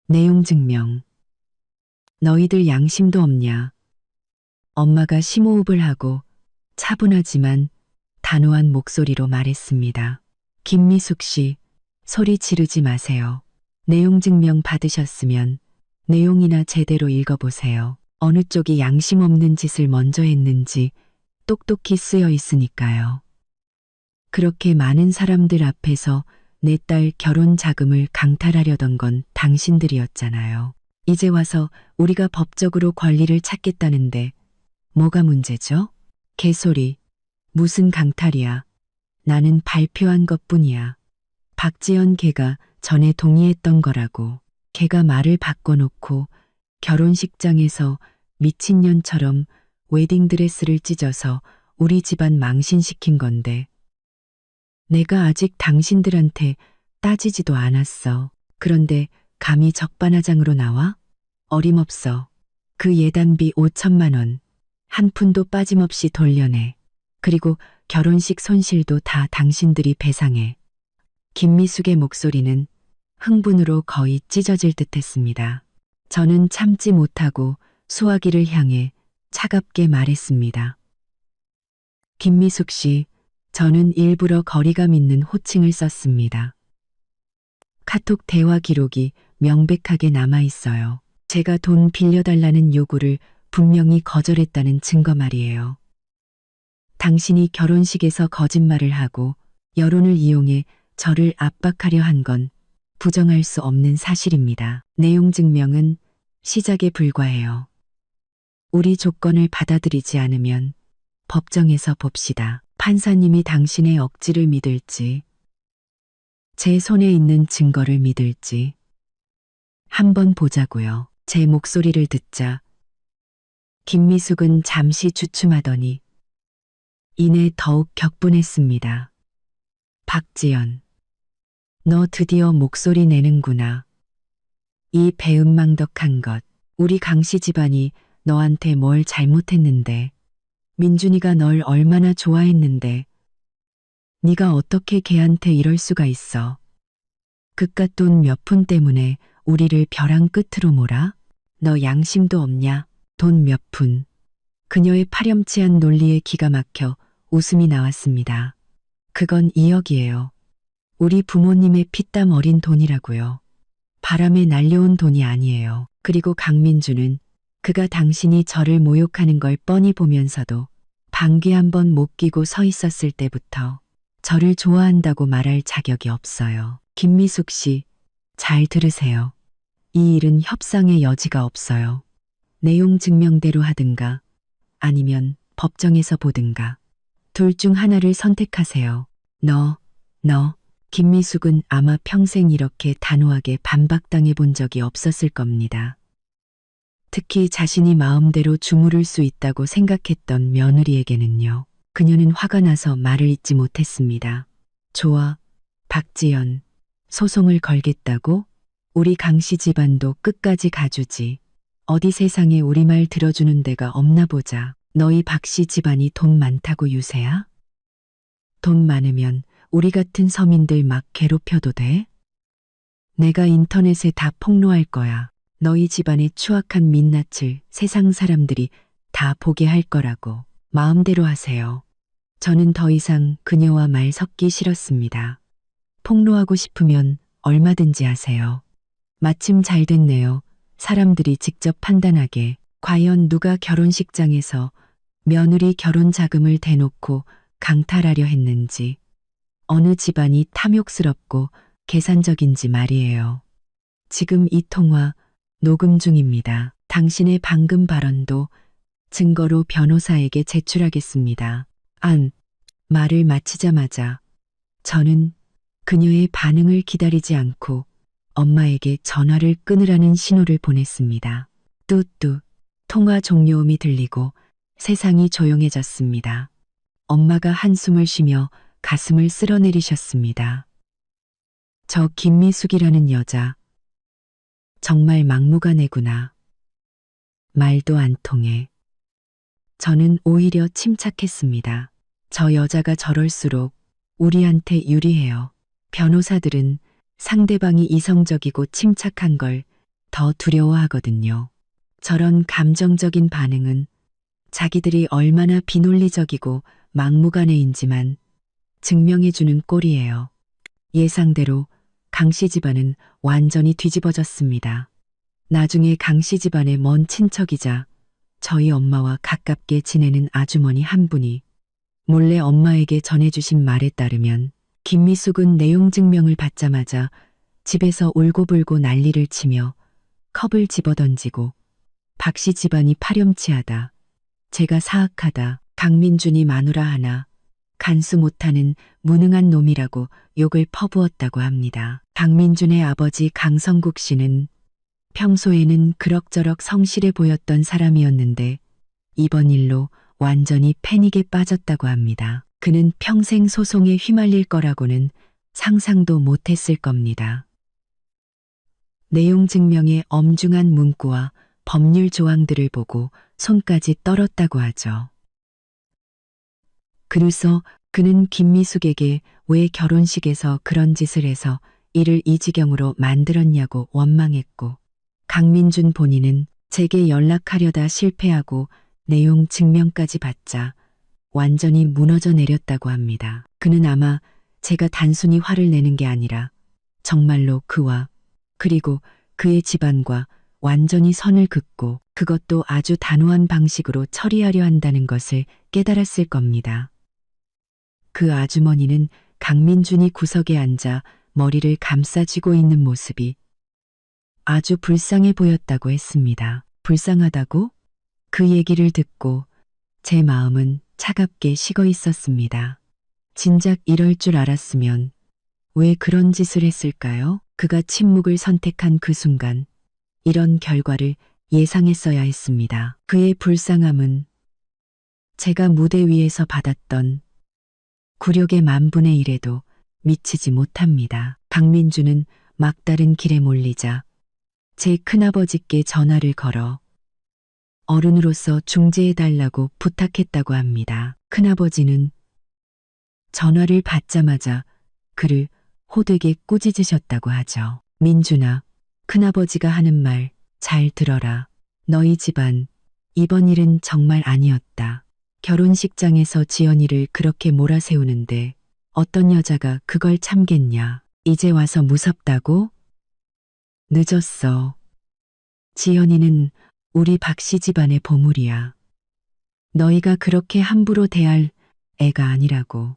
내용 증명. 너희들 양심도 없냐. 엄마가 심호흡을 하고 차분하지만 단호한 목소리로 말했습니다. 김미숙 씨, 소리 지르지 마세요. 내용 증명 받으셨으면 내용이나 제대로 읽어보세요. 어느 쪽이 양심 없는 짓을 먼저 했는지 똑똑히 쓰여 있으니까요. 그렇게 많은 사람들 앞에서 내 딸 결혼 자금을 강탈하려던 건 당신들이었잖아요. 이제 와서 우리가 법적으로 권리를 찾겠다는데 뭐가 문제죠? 개소리. 무슨 강탈이야. 나는 발표한 것뿐이야. 박지연 걔가 전에 동의했던 거라고. 걔가 말을 바꿔놓고 결혼식장에서 미친년처럼 웨딩드레스를 찢어서 우리 집안 망신시킨 건데 내가 아직 당신들한테 따지지도 않았어. 그런데 감히 적반하장으로 나와? 어림없어. 그 예단비 5천만 원. 한 푼도 빠짐없이 돌려내. 그리고 결혼식 손실도 다 당신들이 배상해. 김미숙의 목소리는 흥분으로 거의 찢어질 듯했습니다. 저는 참지 못하고 수화기를 향해 차갑게 말했습니다. 김미숙 씨, 저는 일부러 거리감 있는 호칭을 썼습니다. 카톡 대화 기록이 명백하게 남아 있어요. 제가 돈 빌려달라는 요구를 분명히 거절했다는 증거 말이에요. 당신이 결혼식에서 거짓말을 하고 여론을 이용해 저를 압박하려 한 건 부정할 수 없는 사실입니다. 내용 증명은 시작에 불과해요. 우리 조건을 받아들이지 않으면 법정에서 봅시다. 판사님이 당신의 억지를 믿을지, 제 손에 있는 증거를 믿을지 한번 보자고요. 제 목소리를 듣자 김미숙은 잠시 주춤하더니 이내 더욱 격분했습니다. 박지연, 너 드디어 목소리 내는구나. 이 배은망덕한 것. 우리 강씨 집안이 너한테 뭘 잘못했는데, 민준이가 널 얼마나 좋아했는데 네가 어떻게 걔한테 이럴 수가 있어. 그깟 돈 몇 푼 때문에 우리를 벼랑 끝으로 몰아? 너 양심도 없냐? 돈 몇 푼. 그녀의 파렴치한 논리에 기가 막혀 웃음이 나왔습니다. 그건 2억이에요. 우리 부모님의 피땀 어린 돈이라고요. 바람에 날려온 돈이 아니에요. 그리고 강민주는 그가 당신이 저를 모욕하는 걸 뻔히 보면서도 방귀 한 번 못 끼고 서 있었을 때부터 저를 좋아한다고 말할 자격이 없어요. 김미숙 씨, 잘 들으세요. 이 일은 협상의 여지가 없어요. 내용 증명대로 하든가 아니면 법정에서 보든가 둘 중 하나를 선택하세요. 너. 김미숙은 아마 평생 이렇게 단호하게 반박당해 본 적이 없었을 겁니다. 특히 자신이 마음대로 주무를 수 있다고 생각했던 며느리에게는요. 그녀는 화가 나서 말을 잇지 못했습니다. 좋아, 박지연. 소송을 걸겠다고? 우리 강씨 집안도 끝까지 가주지. 어디 세상에 우리 말 들어주는 데가 없나 보자. 너희 박씨 집안이 돈 많다고 유세야? 돈 많으면 우리 같은 서민들 막 괴롭혀도 돼? 내가 인터넷에 다 폭로할 거야. 너희 집안의 추악한 민낯을 세상 사람들이 다 보게 할 거라고. 마음대로 하세요. 저는 더 이상 그녀와 말 섞기 싫었습니다. 폭로하고 싶으면 얼마든지 하세요. 마침 잘 됐네요. 사람들이 직접 판단하게. 과연 누가 결혼식장에서 며느리 결혼 자금을 대놓고 강탈하려 했는지, 어느 집안이 탐욕스럽고 계산적인지 말이에요. 지금 이 통화 녹음 중입니다. 당신의 방금 발언도 증거로 변호사에게 제출하겠습니다. 말을 마치자마자 저는 그녀의 반응을 기다리지 않고 엄마에게 전화를 끊으라는 신호를 보냈습니다. 뚜뚜. 통화 종료음이 들리고 세상이 조용해졌습니다. 엄마가 한숨을 쉬며 가슴을 쓸어내리셨습니다. 저 김미숙이라는 여자, 정말 막무가내구나. 말도 안 통해. 저는 오히려 침착했습니다. 저 여자가 저럴수록 우리한테 유리해요. 변호사들은 상대방이 이성적이고 침착한 걸 더 두려워하거든요. 저런 감정적인 반응은 자기들이 얼마나 비논리적이고 막무가내인지만 증명해주는 꼴이에요. 예상대로 강 씨 집안은 완전히 뒤집어졌습니다. 나중에 강 씨 집안의 먼 친척이자 저희 엄마와 가깝게 지내는 아주머니 한 분이 몰래 엄마에게 전해주신 말에 따르면 김미숙은 내용 증명을 받자마자 집에서 울고불고 난리를 치며 컵을 집어던지고 박 씨 집안이 파렴치하다, 제가 사악하다, 강민준이 마누라 하나, 간수 못하는 무능한 놈이라고 욕을 퍼부었다고 합니다. 강민준의 아버지 강성국 씨는 평소에는 그럭저럭 성실해 보였던 사람이었는데 이번 일로 완전히 패닉에 빠졌다고 합니다. 그는 평생 소송에 휘말릴 거라고는 상상도 못했을 겁니다. 내용 증명의 엄중한 문구와 법률 조항들을 보고 손까지 떨었다고 하죠. 그래서 그는 김미숙에게 왜 결혼식에서 그런 짓을 해서 이를 이 지경으로 만들었냐고 원망했고, 강민준 본인은 제게 연락하려다 실패하고 내용 증명까지 받자 완전히 무너져 내렸다고 합니다. 그는 아마 제가 단순히 화를 내는 게 아니라 정말로 그와 그리고 그의 집안과 완전히 선을 긋고 그것도 아주 단호한 방식으로 처리하려 한다는 것을 깨달았을 겁니다. 그 아주머니는 강민준이 구석에 앉아 머리를 감싸쥐고 있는 모습이 아주 불쌍해 보였다고 했습니다. 불쌍하다고? 그 얘기를 듣고 제 마음은 차갑게 식어 있었습니다. 진작 이럴 줄 알았으면 왜 그런 짓을 했을까요? 그가 침묵을 선택한 그 순간 이런 결과를 예상했어야 했습니다. 그의 불쌍함은 제가 무대 위에서 받았던 굴욕의 10,000분의 1에도 미치지 못합니다. 강민주는 막다른 길에 몰리자 제 큰아버지께 전화를 걸어 어른으로서 중재해달라고 부탁했다고 합니다. 큰아버지는 전화를 받자마자 그를 호되게 꾸짖으셨다고 하죠. 민준아, 큰아버지가 하는 말 잘 들어라. 너희 집안 이번 일은 정말 아니었다. 결혼식장에서 지연이를 그렇게 몰아세우는데 어떤 여자가 그걸 참겠냐. 이제 와서 무섭다고? 늦었어. 지연이는 우리 박씨 집안의 보물이야. 너희가 그렇게 함부로 대할 애가 아니라고.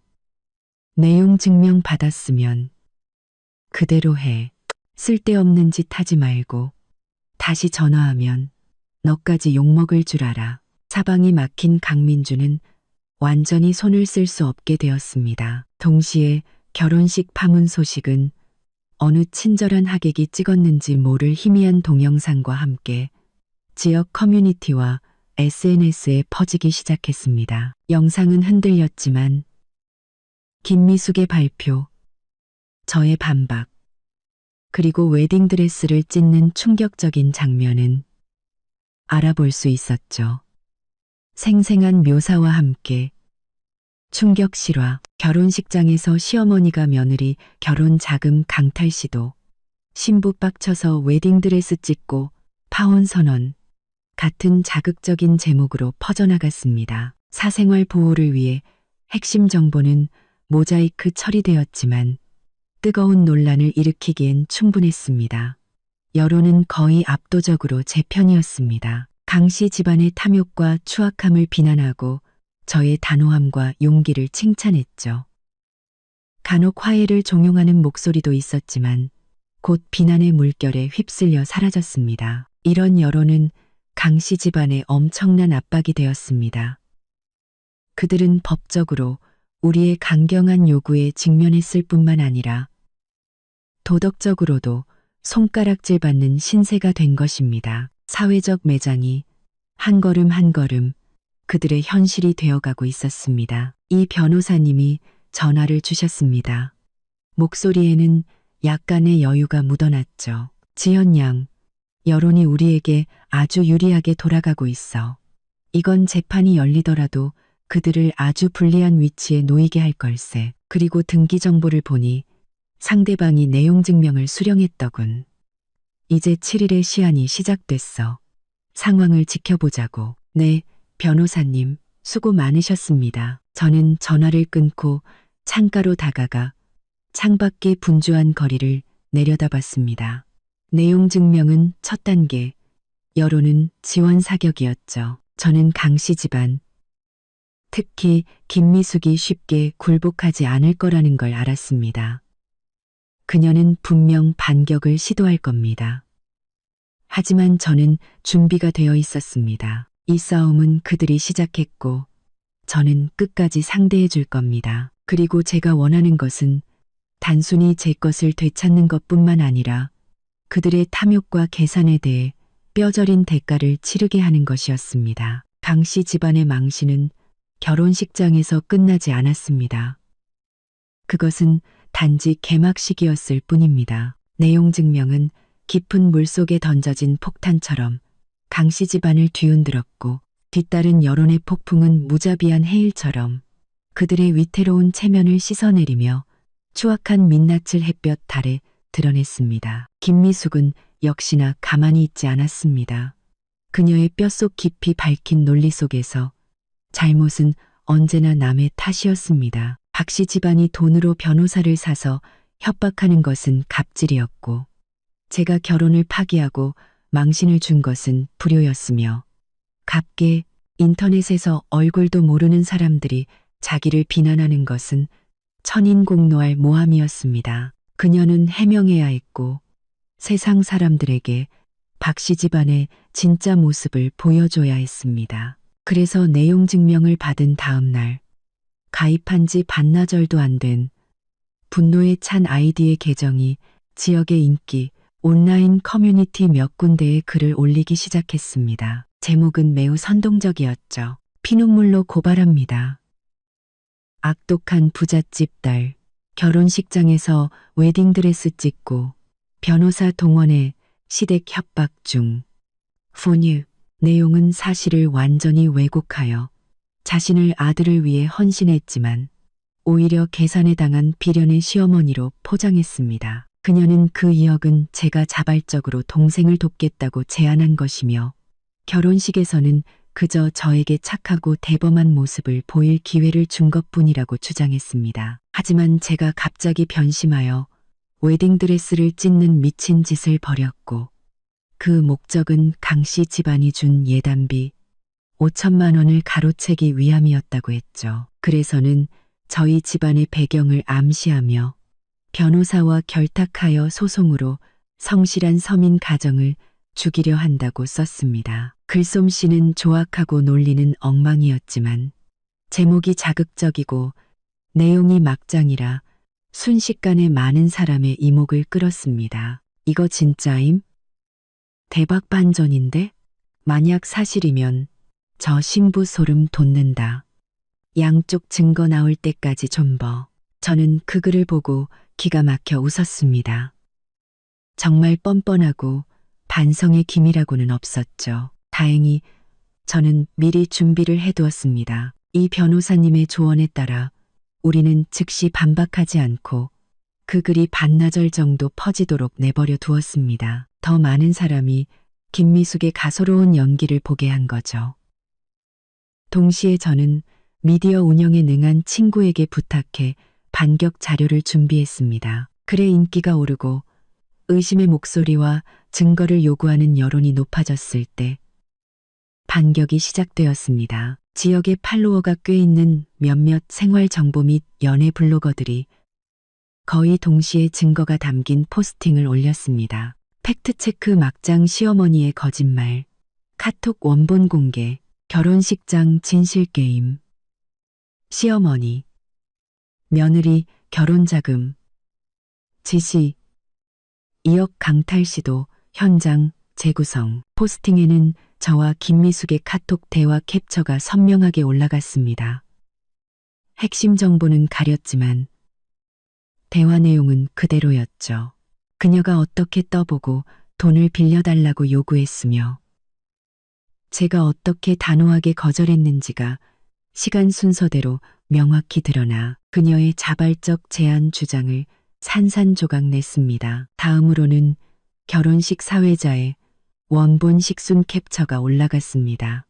내용 증명 받았으면 그대로 해. 쓸데없는 짓 하지 말고 다시 전화하면 너까지 욕먹을 줄 알아. 사방이 막힌 강민주는 완전히 손을 쓸 수 없게 되었습니다. 동시에 결혼식 파문 소식은 어느 친절한 하객이 찍었는지 모를 희미한 동영상과 함께 지역 커뮤니티와 SNS에 퍼지기 시작했습니다. 영상은 흔들렸지만 김미숙의 발표, 저의 반박, 그리고 웨딩드레스를 찢는 충격적인 장면은 알아볼 수 있었죠. 생생한 묘사와 함께 충격 실화, 결혼식장에서 시어머니가 며느리 결혼 자금 강탈 시도, 신부 빡쳐서 웨딩드레스 찢고 파혼 선언 같은 자극적인 제목으로 퍼져나갔습니다. 사생활 보호를 위해 핵심 정보는 모자이크 처리되었지만 뜨거운 논란을 일으키기엔 충분했습니다. 여론은 거의 압도적으로 제 편이었습니다. 강씨 집안의 탐욕과 추악함을 비난하고 저의 단호함과 용기를 칭찬했죠. 간혹 화해를 종용하는 목소리도 있었지만 곧 비난의 물결에 휩쓸려 사라졌습니다. 이런 여론은 강씨 집안에 엄청난 압박이 되었습니다. 그들은 법적으로 우리의 강경한 요구에 직면했을 뿐만 아니라 도덕적으로도 손가락질 받는 신세가 된 것입니다. 사회적 매장이 한 걸음 한 걸음 그들의 현실이 되어가고 있었습니다. 이 변호사님이 전화를 주셨습니다. 목소리에는 약간의 여유가 묻어났죠. 지연 양, 여론이 우리에게 아주 유리하게 돌아가고 있어. 이건 재판이 열리더라도 그들을 아주 불리한 위치에 놓이게 할 걸세. 그리고 등기 정보를 보니 상대방이 내용 증명을 수령했더군. 이제 7일의 시한이 시작됐어. 상황을 지켜보자고. 네, 변호사님, 수고 많으셨습니다. 저는 전화를 끊고 창가로 다가가 창밖의 분주한 거리를 내려다봤습니다. 내용 증명은 첫 단계, 여론은 지원 사격이었죠. 저는 강씨 집안, 특히 김미숙이 쉽게 굴복하지 않을 거라는 걸 알았습니다. 그녀는 분명 반격을 시도할 겁니다. 하지만 저는 준비가 되어 있었습니다. 이 싸움은 그들이 시작했고 저는 끝까지 상대해 줄 겁니다. 그리고 제가 원하는 것은 단순히 제 것을 되찾는 것뿐만 아니라 그들의 탐욕과 계산에 대해 뼈저린 대가를 치르게 하는 것이었습니다. 강씨 집안의 망신은 결혼식장에서 끝나지 않았습니다. 그것은 단지 개막식이었을 뿐입니다. 내용 증명은 깊은 물속에 던져진 폭탄처럼 강씨 집안을 뒤흔들었고 뒤따른 여론의 폭풍은 무자비한 해일처럼 그들의 위태로운 체면을 씻어내리며 추악한 민낯을 햇볕 아래 드러냈습니다. 김미숙은 역시나 가만히 있지 않았습니다. 그녀의 뼛속 깊이 밝힌 논리 속에서 잘못은 언제나 남의 탓이었습니다. 박씨 집안이 돈으로 변호사를 사서 협박하는 것은 갑질이었고 제가 결혼을 파기하고 망신을 준 것은 불효였으며 갑게 인터넷에서 얼굴도 모르는 사람들이 자기를 비난하는 것은 천인공노할 모함이었습니다. 그녀는 해명해야 했고 세상 사람들에게 박씨 집안의 진짜 모습을 보여줘야 했습니다. 그래서 내용 증명을 받은 다음 날 가입한 지 반나절도 안 된 분노에 찬 아이디의 계정이 지역의 인기 온라인 커뮤니티 몇 군데에 글을 올리기 시작했습니다. 제목은 매우 선동적이었죠. 피눈물로 고발합니다. 악독한 부잣집 딸, 결혼식장에서 웨딩드레스 찍고 변호사 동원해 시댁 협박 중. 포뉴, 내용은 사실을 완전히 왜곡하여 자신을 아들을 위해 헌신했지만 오히려 계산에 당한 비련의 시어머니로 포장했습니다. 그녀는 그 2억은 제가 자발적으로 동생을 돕겠다고 제안한 것이며 결혼식에서는 그저 저에게 착하고 대범한 모습을 보일 기회를 준 것뿐이라고 주장했습니다. 하지만 제가 갑자기 변심하여 웨딩드레스를 찢는 미친 짓을 벌였고 그 목적은 강씨 집안이 준 예단비 5천만 원을 가로채기 위함이었다고 했죠. 그래서는 저희 집안의 배경을 암시하며 변호사와 결탁하여 소송으로 성실한 서민 가정을 죽이려 한다고 썼습니다. 글솜씨는 조악하고 논리는 엉망이었지만 제목이 자극적이고 내용이 막장이라 순식간에 많은 사람의 이목을 끌었습니다. 이거 진짜임? 대박 반전인데? 만약 사실이면 저 신부 소름 돋는다. 양쪽 증거 나올 때까지 존버. 저는 그 글을 보고 기가 막혀 웃었습니다. 정말 뻔뻔하고 반성의 기미라고는 없었죠. 다행히 저는 미리 준비를 해두었습니다. 이 변호사님의 조언에 따라 우리는 즉시 반박하지 않고 그 글이 반나절 정도 퍼지도록 내버려 두었습니다. 더 많은 사람이 김미숙의 가소로운 연기를 보게 한 거죠. 동시에 저는 미디어 운영에 능한 친구에게 부탁해 반격 자료를 준비했습니다. 글의 인기가 오르고 의심의 목소리와 증거를 요구하는 여론이 높아졌을 때 반격이 시작되었습니다. 지역에 팔로워가 꽤 있는 몇몇 생활정보 및 연애 블로거들이 거의 동시에 증거가 담긴 포스팅을 올렸습니다. 팩트체크 막장 시어머니의 거짓말, 카톡 원본 공개, 결혼식장 진실게임, 시어머니, 며느리 결혼자금, 지시, 2억 강탈시도, 현장 재구성. 포스팅에는 저와 김미숙의 카톡 대화 캡처가 선명하게 올라갔습니다. 핵심 정보는 가렸지만 대화 내용은 그대로였죠. 그녀가 어떻게 떠보고 돈을 빌려달라고 요구했으며 제가 어떻게 단호하게 거절했는지가 시간 순서대로 명확히 드러나 그녀의 자발적 제안 주장을 산산조각 냈습니다. 다음으로는 결혼식 사회자의 원본 식순 캡처가 올라갔습니다.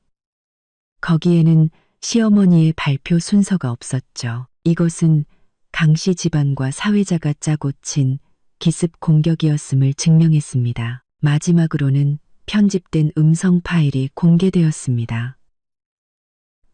거기에는 시어머니의 발표 순서가 없었죠. 이것은 강씨 집안과 사회자가 짜고 친 기습 공격이었음을 증명했습니다. 마지막으로는 편집된 음성 파일이 공개되었습니다.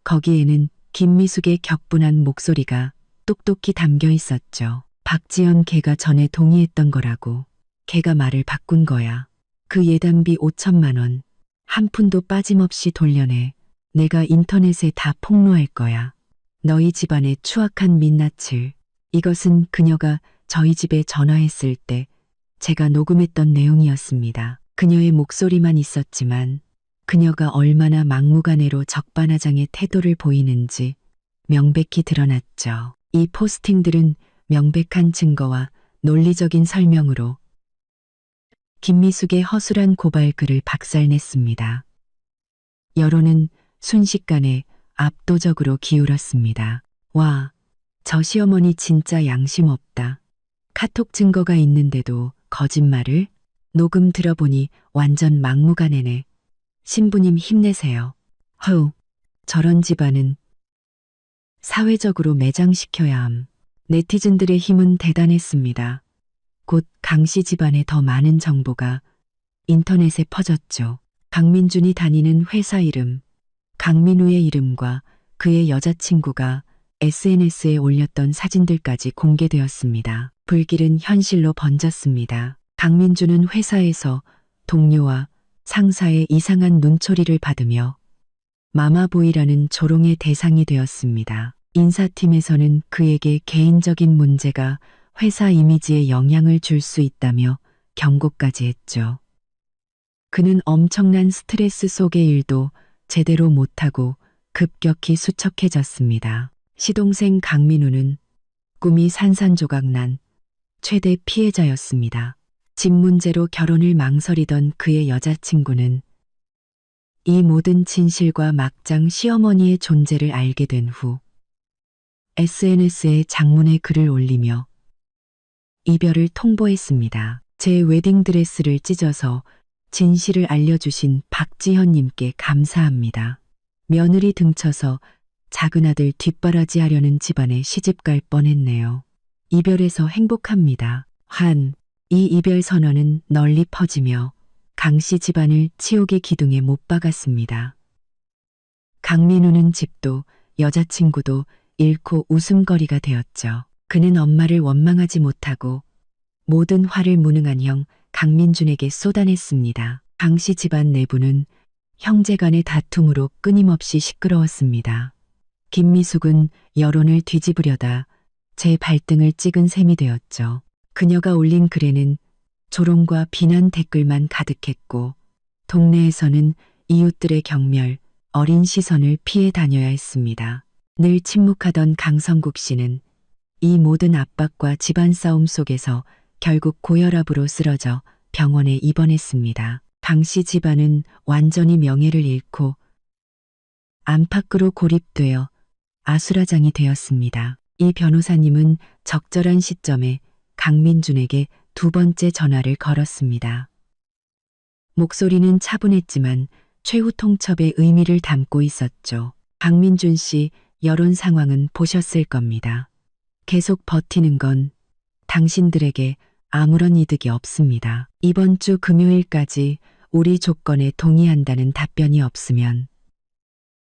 거기에는 김미숙의 격분한 목소리가 똑똑히 담겨 있었죠. 박지연 걔가 전에 동의했던 거라고. 걔가 말을 바꾼 거야. 그 예단비 5천만 원. 한 푼도 빠짐없이 돌려내. 내가 인터넷에 다 폭로할 거야. 너희 집안의 추악한 민낯을. 이것은 그녀가 저희 집에 전화했을 때 제가 녹음했던 내용이었습니다. 그녀의 목소리만 있었지만 그녀가 얼마나 막무가내로 적반하장의 태도를 보이는지 명백히 드러났죠. 이 포스팅들은 명백한 증거와 논리적인 설명으로 김미숙의 허술한 고발글을 박살냈습니다. 여론은 순식간에 압도적으로 기울었습니다. 와, 저 시어머니 진짜 양심 없다. 카톡 증거가 있는데도 거짓말을? 녹음 들어보니 완전 막무가내네. 신부님 힘내세요. 허우, 저런 집안은 사회적으로 매장시켜야 함. 네티즌들의 힘은 대단했습니다. 곧 강씨 집안의 더 많은 정보가 인터넷에 퍼졌죠. 강민준이 다니는 회사 이름, 강민우의 이름과 그의 여자친구가 SNS에 올렸던 사진들까지 공개되었습니다. 불길은 현실로 번졌습니다. 강민준은 회사에서 동료와 상사의 이상한 눈초리를 받으며 마마보이라는 조롱의 대상이 되었습니다. 인사팀에서는 그에게 개인적인 문제가 회사 이미지에 영향을 줄 수 있다며 경고까지 했죠. 그는 엄청난 스트레스 속의 일도 제대로 못하고 급격히 수척해졌습니다. 시동생 강민우는 꿈이 산산조각난 최대 피해자였습니다. 집 문제로 결혼을 망설이던 그의 여자친구는 이 모든 진실과 막장 시어머니의 존재를 알게 된 후 SNS에 장문의 글을 올리며 이별을 통보했습니다. 제 웨딩드레스를 찢어서 진실을 알려주신 박지현님께 감사합니다. 며느리 등쳐서 작은 아들 뒷바라지하려는 집안에 시집갈 뻔했네요. 이별해서 행복합니다. 이 이별 선언은 널리 퍼지며 강씨 집안을 치욕의 기둥에 못 박았습니다. 강민우는 집도 여자친구도 잃고 웃음거리가 되었죠. 그는 엄마를 원망하지 못하고 모든 화를 무능한 형 강민준에게 쏟아냈습니다. 강씨 집안 내부는 형제간의 다툼으로 끊임없이 시끄러웠습니다. 김미숙은 여론을 뒤집으려다 제 발등을 찍은 셈이 되었죠. 그녀가 올린 글에는 조롱과 비난 댓글만 가득했고 동네에서는 이웃들의 경멸, 어린 시선을 피해 다녀야 했습니다. 늘 침묵하던 강성국 씨는 이 모든 압박과 집안 싸움 속에서 결국 고혈압으로 쓰러져 병원에 입원했습니다. 강씨 집안은 완전히 명예를 잃고 안팎으로 고립되어 아수라장이 되었습니다. 이 변호사님은 적절한 시점에 강민준에게 두 번째 전화를 걸었습니다. 목소리는 차분했지만 최후 통첩의 의미를 담고 있었죠. 강민준 씨, 여론 상황은 보셨을 겁니다. 계속 버티는 건 당신들에게 아무런 이득이 없습니다. 이번 주 금요일까지 우리 조건에 동의한다는 답변이 없으면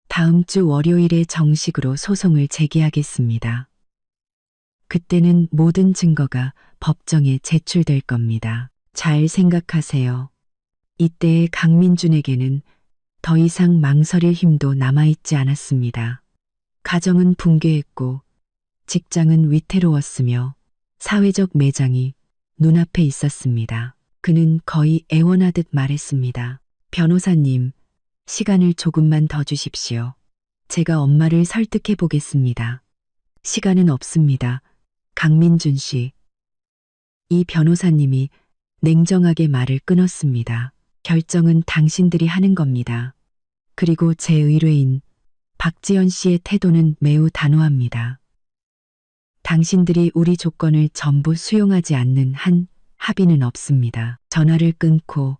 다음 주 월요일에 정식으로 소송을 제기하겠습니다. 그때는 모든 증거가 법정에 제출될 겁니다. 잘 생각하세요. 이때의 강민준에게는 더 이상 망설일 힘도 남아있지 않았습니다. 가정은 붕괴했고 직장은 위태로웠으며 사회적 매장이 눈앞에 있었습니다. 그는 거의 애원하듯 말했습니다. 변호사님, 시간을 조금만 더 주십시오. 제가 엄마를 설득해 보겠습니다. 시간은 없습니다. 강민준 씨. 이 변호사님이 냉정하게 말을 끊었습니다. 결정은 당신들이 하는 겁니다. 그리고 제 의뢰인 박지연 씨의 태도는 매우 단호합니다. 당신들이 우리 조건을 전부 수용하지 않는 한 합의는 없습니다. 전화를 끊고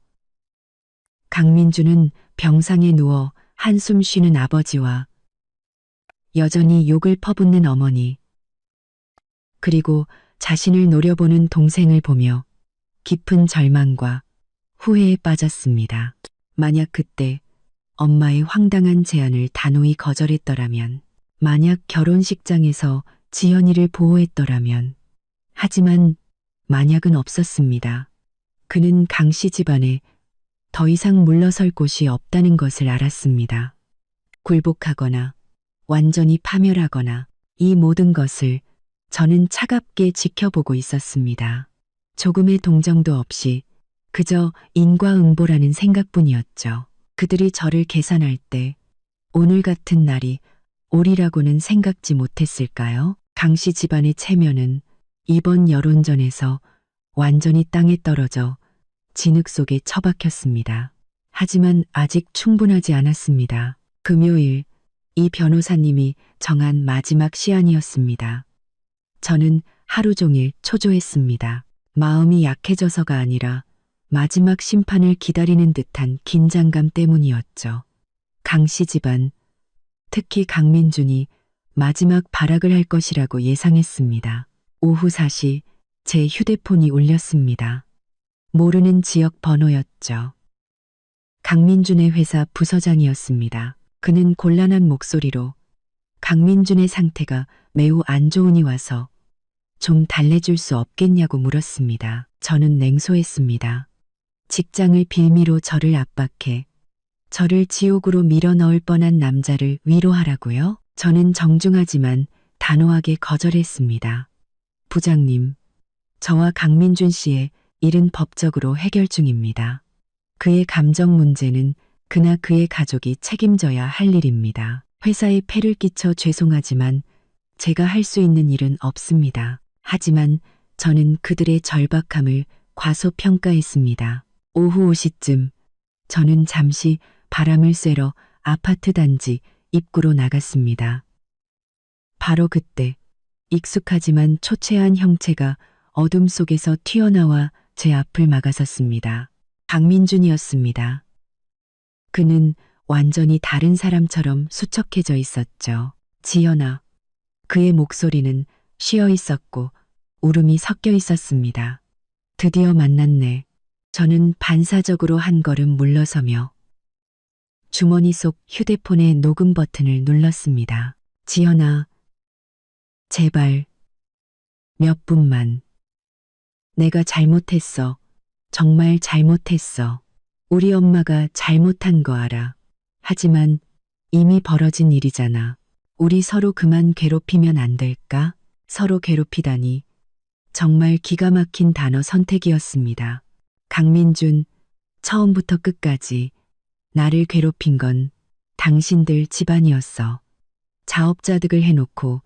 강민준은 병상에 누워 한숨 쉬는 아버지와 여전히 욕을 퍼붓는 어머니, 그리고 자신을 노려보는 동생을 보며 깊은 절망과 후회에 빠졌습니다. 만약 그때 엄마의 황당한 제안을 단호히 거절했더라면, 만약 결혼식장에서 지연이를 보호했더라면, 하지만 만약은 없었습니다. 그는 강씨 집안에 더 이상 물러설 곳이 없다는 것을 알았습니다. 굴복하거나 완전히 파멸하거나 이 모든 것을 저는 차갑게 지켜보고 있었습니다. 조금의 동정도 없이 그저 인과응보라는 생각뿐이었죠. 그들이 저를 계산할 때 오늘 같은 날이 오리라고는 생각지 못했을까요? 강씨 집안의 체면은 이번 여론전에서 완전히 땅에 떨어져 진흙 속에 처박혔습니다. 하지만 아직 충분하지 않았습니다. 금요일 이 변호사님이 정한 마지막 시한이었습니다. 저는 하루 종일 초조했습니다. 마음이 약해져서가 아니라 마지막 심판을 기다리는 듯한 긴장감 때문이었죠. 강씨 집안, 특히 강민준이 마지막 발악을 할 것이라고 예상했습니다. 오후 4시 제 휴대폰이 울렸습니다. 모르는 지역 번호였죠. 강민준의 회사 부서장이었습니다. 그는 곤란한 목소리로 강민준의 상태가 매우 안 좋으니 와서 좀 달래줄 수 없겠냐고 물었습니다. 저는 냉소했습니다. 직장을 빌미로 저를 압박해 저를 지옥으로 밀어넣을 뻔한 남자를 위로하라고요? 저는 정중하지만 단호하게 거절했습니다. 부장님, 저와 강민준 씨의 일은 법적으로 해결 중입니다. 그의 감정 문제는 그나 그의 가족이 책임져야 할 일입니다. 회사에 폐를 끼쳐 죄송하지만 제가 할 수 있는 일은 없습니다. 하지만 저는 그들의 절박함을 과소평가했습니다. 오후 5시쯤 저는 잠시 바람을 쐬러 아파트 단지 입구로 나갔습니다. 바로 그때 익숙하지만 초췌한 형체가 어둠 속에서 튀어나와 제 앞을 막아섰습니다. 강민준이었습니다. 그는 완전히 다른 사람처럼 수척해져 있었죠. 지연아. 그의 목소리는 쉬어 있었고 울음이 섞여 있었습니다. 드디어 만났네. 저는 반사적으로 한 걸음 물러서며 주머니 속 휴대폰의 녹음 버튼을 눌렀습니다. 지연아, 제발 몇 분만. 내가 잘못했어. 정말 잘못했어. 우리 엄마가 잘못한 거 알아. 하지만 이미 벌어진 일이잖아. 우리 서로 그만 괴롭히면 안 될까? 서로 괴롭히다니. 정말 기가 막힌 단어 선택이었습니다. 강민준, 처음부터 끝까지 나를 괴롭힌 건 당신들 집안이었어. 자업자득을 해놓고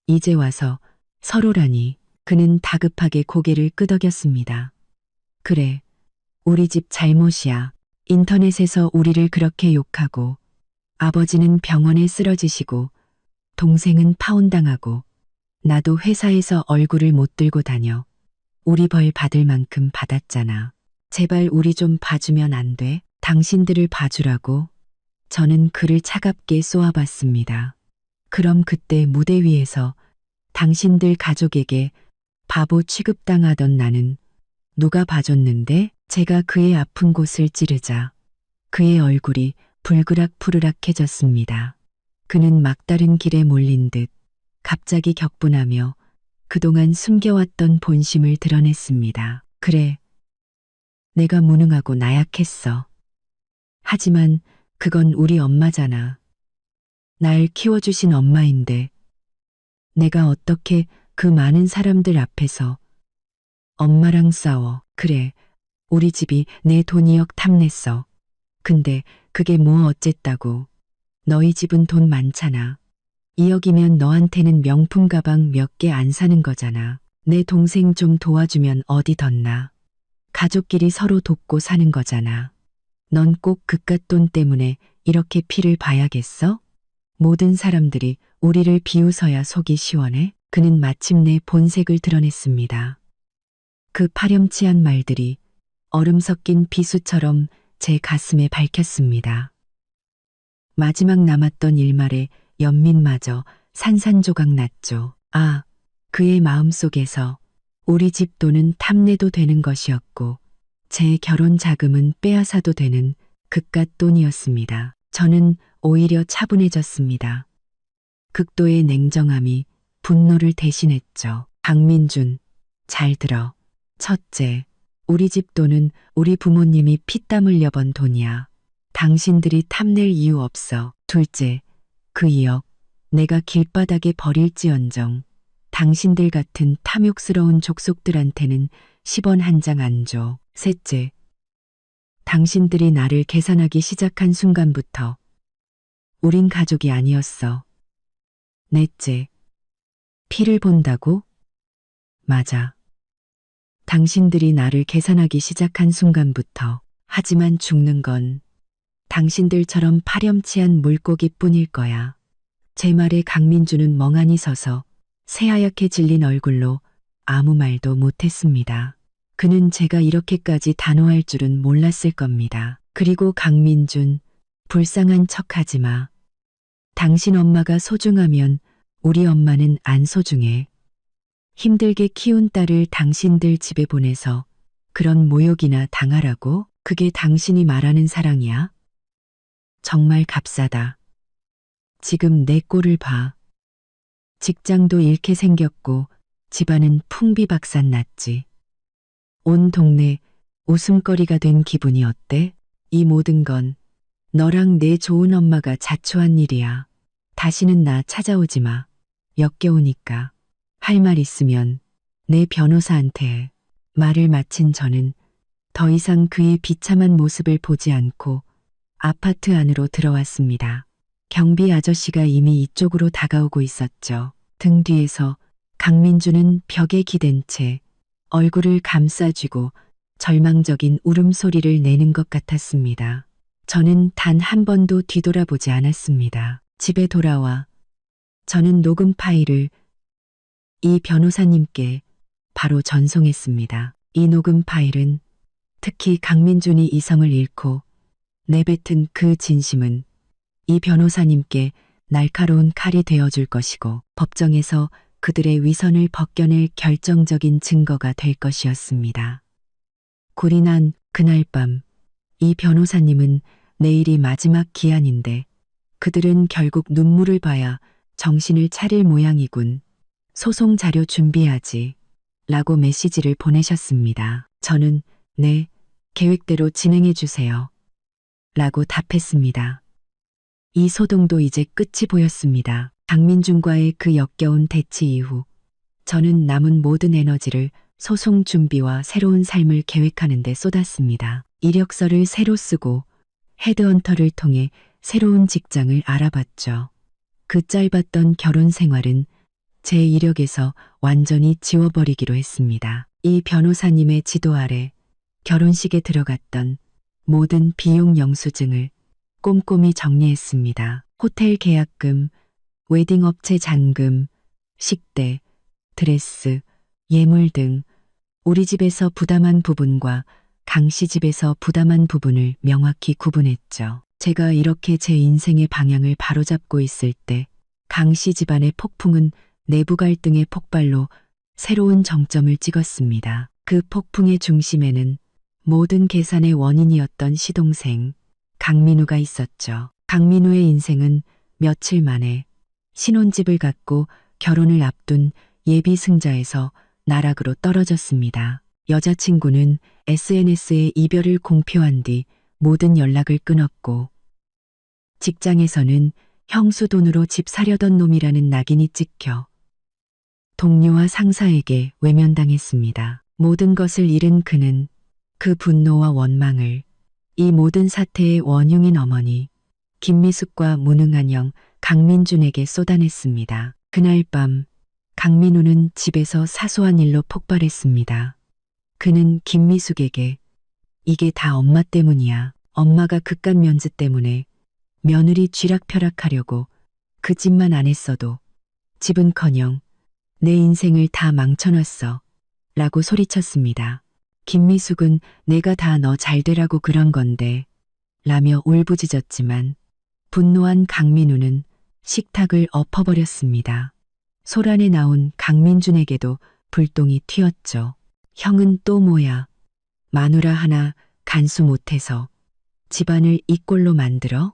이제 와서 서로라니. 그는 다급하게 고개를 끄덕였습니다. 그래, 우리 집 잘못이야. 인터넷에서 우리를 그렇게 욕하고 아버지는 병원에 쓰러지시고 동생은 파혼당하고 나도 회사에서 얼굴을 못 들고 다녀. 우리 벌 받을 만큼 받았잖아. 제발 우리 좀 봐주면 안 돼? 당신들을 봐주라고? 저는 그를 차갑게 쏘아봤습니다. 그럼 그때 무대 위에서 당신들 가족에게 바보 취급당하던 나는 누가 봐줬는데? 제가 그의 아픈 곳을 찌르자 그의 얼굴이 불그락푸르락해졌습니다. 그는 막다른 길에 몰린 듯 갑자기 격분하며 그동안 숨겨왔던 본심을 드러냈습니다. 그래, 내가 무능하고 나약했어. 하지만 그건 우리 엄마잖아. 날 키워주신 엄마인데 내가 어떻게 그 많은 사람들 앞에서 엄마랑 싸워. 그래, 우리 집이 내 돈 2억 탐냈어. 근데 그게 뭐 어쨌다고. 너희 집은 돈 많잖아. 2억이면 너한테는 명품 가방 몇 개 안 사는 거잖아. 내 동생 좀 도와주면 어디 덧나. 가족끼리 서로 돕고 사는 거잖아. 넌 꼭 그깟 돈 때문에 이렇게 피를 봐야겠어? 모든 사람들이 우리를 비웃어야 속이 시원해? 그는 마침내 본색을 드러냈습니다. 그 파렴치한 말들이 얼음 섞인 비수처럼 제 가슴에 밝혔습니다. 마지막 남았던 일말의 연민마저 산산조각 났죠. 아, 그의 마음속에서 우리 집 돈은 탐내도 되는 것이었고 제 결혼 자금은 빼앗아도 되는 그깟 돈이었습니다. 저는 오히려 차분해졌습니다. 극도의 냉정함이 분노를 대신했죠. 강민준, 잘 들어. 첫째, 우리 집 돈은 우리 부모님이 피땀 흘려 번 돈이야. 당신들이 탐낼 이유 없어. 둘째, 그 2억 내가 길바닥에 버릴지언정 당신들 같은 탐욕스러운 족속들한테는 10원 한 장 안 줘. 셋째, 당신들이 나를 계산하기 시작한 순간부터 우린 가족이 아니었어. 넷째, 피를 본다고? 맞아. 당신들이 나를 계산하기 시작한 순간부터. 하지만 죽는 건 당신들처럼 파렴치한 물고기뿐일 거야. 제 말에 강민주는 멍하니 서서 새하얗게 질린 얼굴로 아무 말도 못했습니다. 그는 제가 이렇게까지 단호할 줄은 몰랐을 겁니다. 그리고 강민준, 불쌍한 척하지 마. 당신 엄마가 소중하면 우리 엄마는 안 소중해. 힘들게 키운 딸을 당신들 집에 보내서 그런 모욕이나 당하라고? 그게 당신이 말하는 사랑이야? 정말 값싸다. 지금 내 꼴을 봐. 직장도 잃게 생겼고 집안은 풍비박산 났지. 온 동네 웃음거리가 된 기분이 어때? 이 모든 건 너랑 내 좋은 엄마가 자초한 일이야. 다시는 나 찾아오지 마. 역겨우니까. 할 말 있으면 내 변호사한테 해. 말을 마친 저는 더 이상 그의 비참한 모습을 보지 않고 아파트 안으로 들어왔습니다. 경비 아저씨가 이미 이쪽으로 다가오고 있었죠. 등 뒤에서 강민주는 벽에 기댄 채 얼굴을 감싸쥐고 절망적인 울음소리를 내는 것 같았습니다. 저는 단 한 번도 뒤돌아보지 않았습니다. 집에 돌아와 저는 녹음 파일을 이 변호사님께 바로 전송했습니다. 이 녹음 파일은 특히 강민준이 이성을 잃고 내뱉은 그 진심은 이 변호사님께 날카로운 칼이 되어줄 것이고 법정에서 그들의 위선을 벗겨낼 결정적인 증거가 될 것이었습니다. 굴이 난 그날 밤 이 변호사님은 내일이 마지막 기한인데 그들은 결국 눈물을 봐야 정신을 차릴 모양이군. 소송 자료 준비하지. 라고 메시지를 보내셨습니다. 저는 네, 계획대로 진행해 주세요. 라고 답했습니다. 이 소동도 이제 끝이 보였습니다. 강민준과의 그 역겨운 대치 이후 저는 남은 모든 에너지를 소송 준비와 새로운 삶을 계획하는 데 쏟았습니다. 이력서를 새로 쓰고 헤드헌터를 통해 새로운 직장을 알아봤죠. 그 짧았던 결혼 생활은 제 이력에서 완전히 지워버리기로 했습니다. 이 변호사님의 지도 아래 결혼식에 들어갔던 모든 비용 영수증을 꼼꼼히 정리했습니다. 호텔 계약금, 웨딩업체 잔금, 식대, 드레스, 예물 등 우리 집에서 부담한 부분과 강 씨 집에서 부담한 부분을 명확히 구분했죠. 제가 이렇게 제 인생의 방향을 바로잡고 있을 때 강 씨 집안의 폭풍은 내부 갈등의 폭발로 새로운 정점을 찍었습니다. 그 폭풍의 중심에는 모든 계산의 원인이었던 시동생 강민우가 있었죠. 강민우의 인생은 며칠 만에 신혼집을 갖고 결혼을 앞둔 예비 승자에서 나락으로 떨어졌습니다. 여자친구는 SNS에 이별을 공표한 뒤 모든 연락을 끊었고 직장에서는 형수 돈으로 집 사려던 놈이라는 낙인이 찍혀 동료와 상사에게 외면당했습니다. 모든 것을 잃은 그는 그 분노와 원망을 이 모든 사태의 원흉인 어머니 김미숙과 무능한 형 강민준에게 쏟아냈습니다. 그날 밤 강민우는 집에서 사소한 일로 폭발했습니다. 그는 김미숙에게 이게 다 엄마 때문이야. 엄마가 그깟 면子때문에 며느리 쥐락펴락하려고 그 짓만 안 했어도 집은커녕 내 인생을 다 망쳐놨어. 라고 소리쳤습니다. 김미숙은 내가 다 너 잘되라고 그런 건데 라며 울부짖었지만 분노한 강민우는 식탁을 엎어버렸습니다. 소란에 나온 강민준에게도 불똥이 튀었죠. 형은 또 뭐야? 마누라 하나 간수 못해서 집안을 이 꼴로 만들어?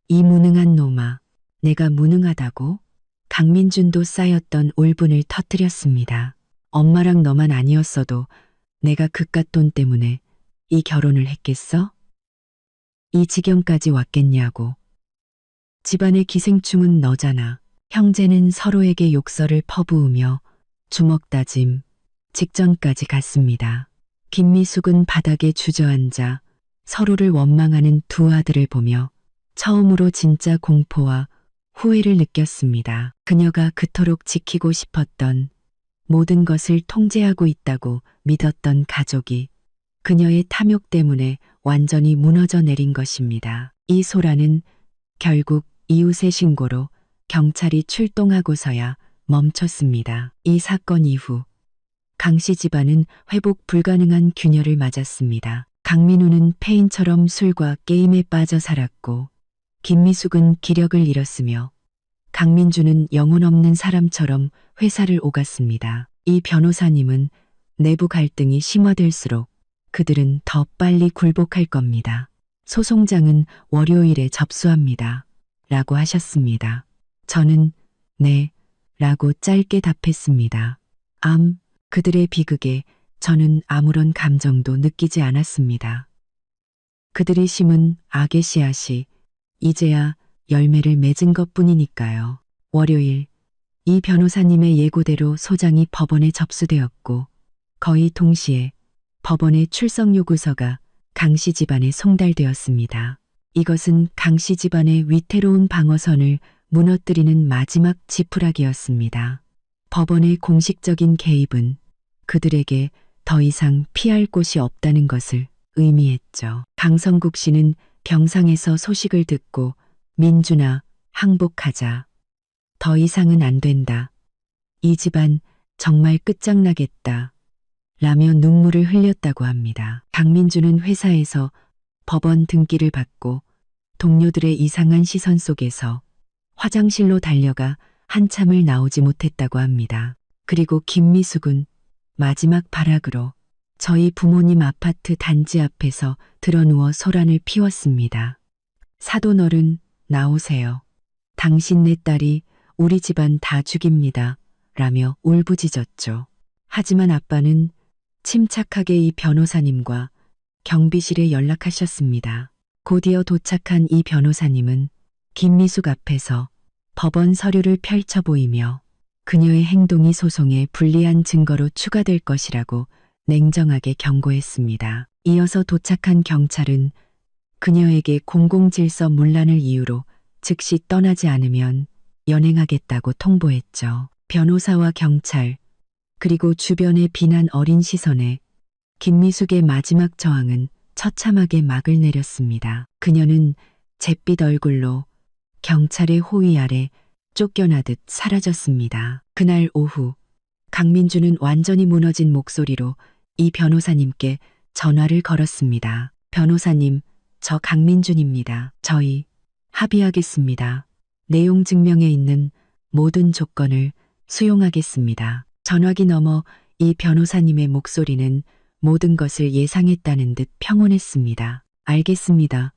이 무능한 놈아. 내가 무능하다고? 강민준도 쌓였던 울분을 터뜨렸습니다. 엄마랑 너만 아니었어도 내가 그깟 돈 때문에 이 결혼을 했겠어? 이 지경까지 왔겠냐고. 집안의 기생충은 너잖아. 형제는 서로에게 욕설을 퍼부으며 주먹 다짐 직전까지 갔습니다. 김미숙은 바닥에 주저앉아 서로를 원망하는 두 아들을 보며 처음으로 진짜 공포와 후회를 느꼈습니다. 그녀가 그토록 지키고 싶었던 모든 것을 통제하고 있다고 믿었던 가족이 그녀의 탐욕 때문에 완전히 무너져 내린 것입니다. 이 소란은 결국 이웃의 신고로 경찰이 출동하고서야 멈췄습니다. 이 사건 이후 강씨 집안은 회복 불가능한 균열을 맞았습니다. 강민우는 폐인처럼 술과 게임에 빠져 살았고 김미숙은 기력을 잃었으며 강민주는 영혼 없는 사람처럼 회사를 오갔습니다. 이 변호사님은 내부 갈등이 심화될수록 그들은 더 빨리 굴복할 겁니다. 소송장은 월요일에 접수합니다. 라고 하셨습니다. 저는 네 라고 짧게 답했습니다. 그들의 비극에 저는 아무런 감정도 느끼지 않았습니다. 그들이 심은 악의 씨앗이 이제야 열매를 맺은 것뿐이니까요. 월요일 이 변호사님의 예고대로 소장이 법원에 접수되었고 거의 동시에 법원의 출석 요구서가 강씨 집안에 송달되었습니다. 이것은 강씨 집안의 위태로운 방어선을 무너뜨리는 마지막 지푸라기였습니다. 법원의 공식적인 개입은 그들에게 더 이상 피할 곳이 없다는 것을 의미했죠. 강성국 씨는 병상에서 소식을 듣고 민준아, 항복하자. 더 이상은 안 된다. 이 집안 정말 끝장나겠다. 라며 눈물을 흘렸다고 합니다. 강민주는 회사에서 법원 등기를 받고 동료들의 이상한 시선 속에서 화장실로 달려가 한참을 나오지 못했다고 합니다. 그리고 김미숙은 마지막 발악으로 저희 부모님 아파트 단지 앞에서 드러누워 소란을 피웠습니다. 사돈어른 나오세요. 당신 네 딸이 우리 집안 다 죽입니다. 라며 울부짖었죠. 하지만 아빠는 침착하게 이 변호사님과 경비실에 연락하셨습니다. 곧이어 도착한 이 변호사님은 김미숙 앞에서 법원 서류를 펼쳐 보이며 그녀의 행동이 소송에 불리한 증거로 추가될 것이라고 냉정하게 경고했습니다. 이어서 도착한 경찰은 그녀에게 공공질서 문란을 이유로 즉시 떠나지 않으면 연행하겠다고 통보했죠. 변호사와 경찰, 그리고 주변의 비난 어린 시선에 김미숙의 마지막 저항은 처참하게 막을 내렸습니다. 그녀는 잿빛 얼굴로 경찰의 호위 아래 쫓겨나듯 사라졌습니다. 그날 오후 강민주는 완전히 무너진 목소리로 이 변호사님께 전화를 걸었습니다. 변호사님, 저 강민준입니다. 저희 합의하겠습니다. 내용 증명에 있는 모든 조건을 수용하겠습니다. 전화기 너머 이 변호사님의 목소리는 모든 것을 예상했다는 듯 평온했습니다. 알겠습니다.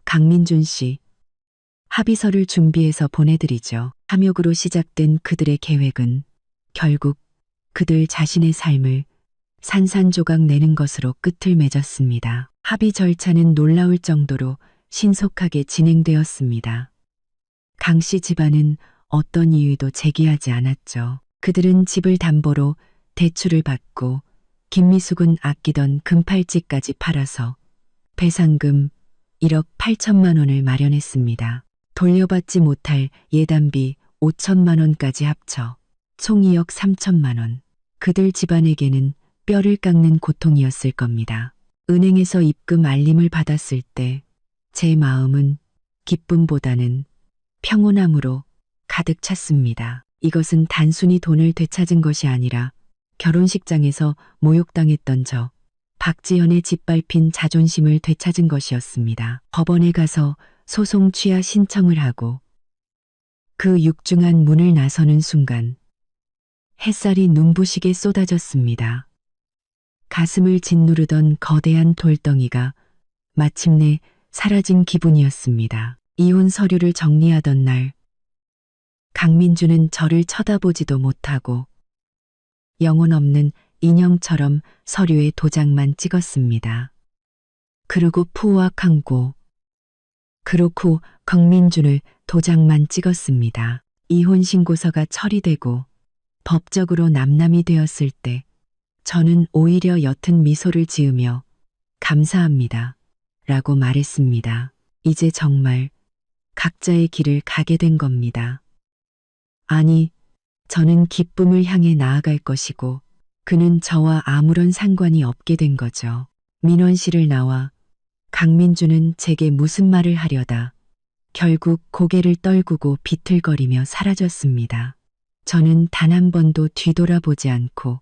강민준 씨. 합의서를 준비해서 보내드리죠. 탐욕으로 시작된 그들의 계획은 결국 그들 자신의 삶을 산산조각 내는 것으로 끝을 맺었습니다. 합의 절차는 놀라울 정도로 신속하게 진행되었습니다. 강씨 집안은 어떤 이유도 제기하지 않았죠. 그들은 집을 담보로 대출을 받고 김미숙은 아끼던 금팔찌까지 팔아서 배상금 1억 8천만 원을 마련했습니다. 돌려받지 못할 예단비 5천만 원까지 합쳐 총 2억 3천만 원. 그들 집안에게는 뼈를 깎는 고통이었을 겁니다. 은행에서 입금 알림을 받았을 때 제 마음은 기쁨보다는 평온함으로 가득 찼습니다. 이것은 단순히 돈을 되찾은 것이 아니라 결혼식장에서 모욕당했던 저 박지현의 짓밟힌 자존심을 되찾은 것이었습니다. 법원에 가서 소송 취하 신청을 하고 그 육중한 문을 나서는 순간 햇살이 눈부시게 쏟아졌습니다. 가슴을 짓누르던 거대한 돌덩이가 마침내 사라진 기분이었습니다. 이혼 서류를 정리하던 날, 강민주는 저를 쳐다보지도 못하고 영혼 없는 인형처럼 서류에 도장만 찍었습니다. 그리고 푸악한고 그렇고 강민준을 도장만 찍었습니다. 이혼 신고서가 처리되고 법적으로 남남이 되었을 때 저는 오히려 옅은 미소를 지으며 감사합니다 라고 말했습니다. 이제 정말 각자의 길을 가게 된 겁니다. 아니, 저는 기쁨을 향해 나아갈 것이고 그는 저와 아무런 상관이 없게 된 거죠. 민원실을 나와 강민주는 제게 무슨 말을 하려다 결국 고개를 떨구고 비틀거리며 사라졌습니다. 저는 단 한 번도 뒤돌아보지 않고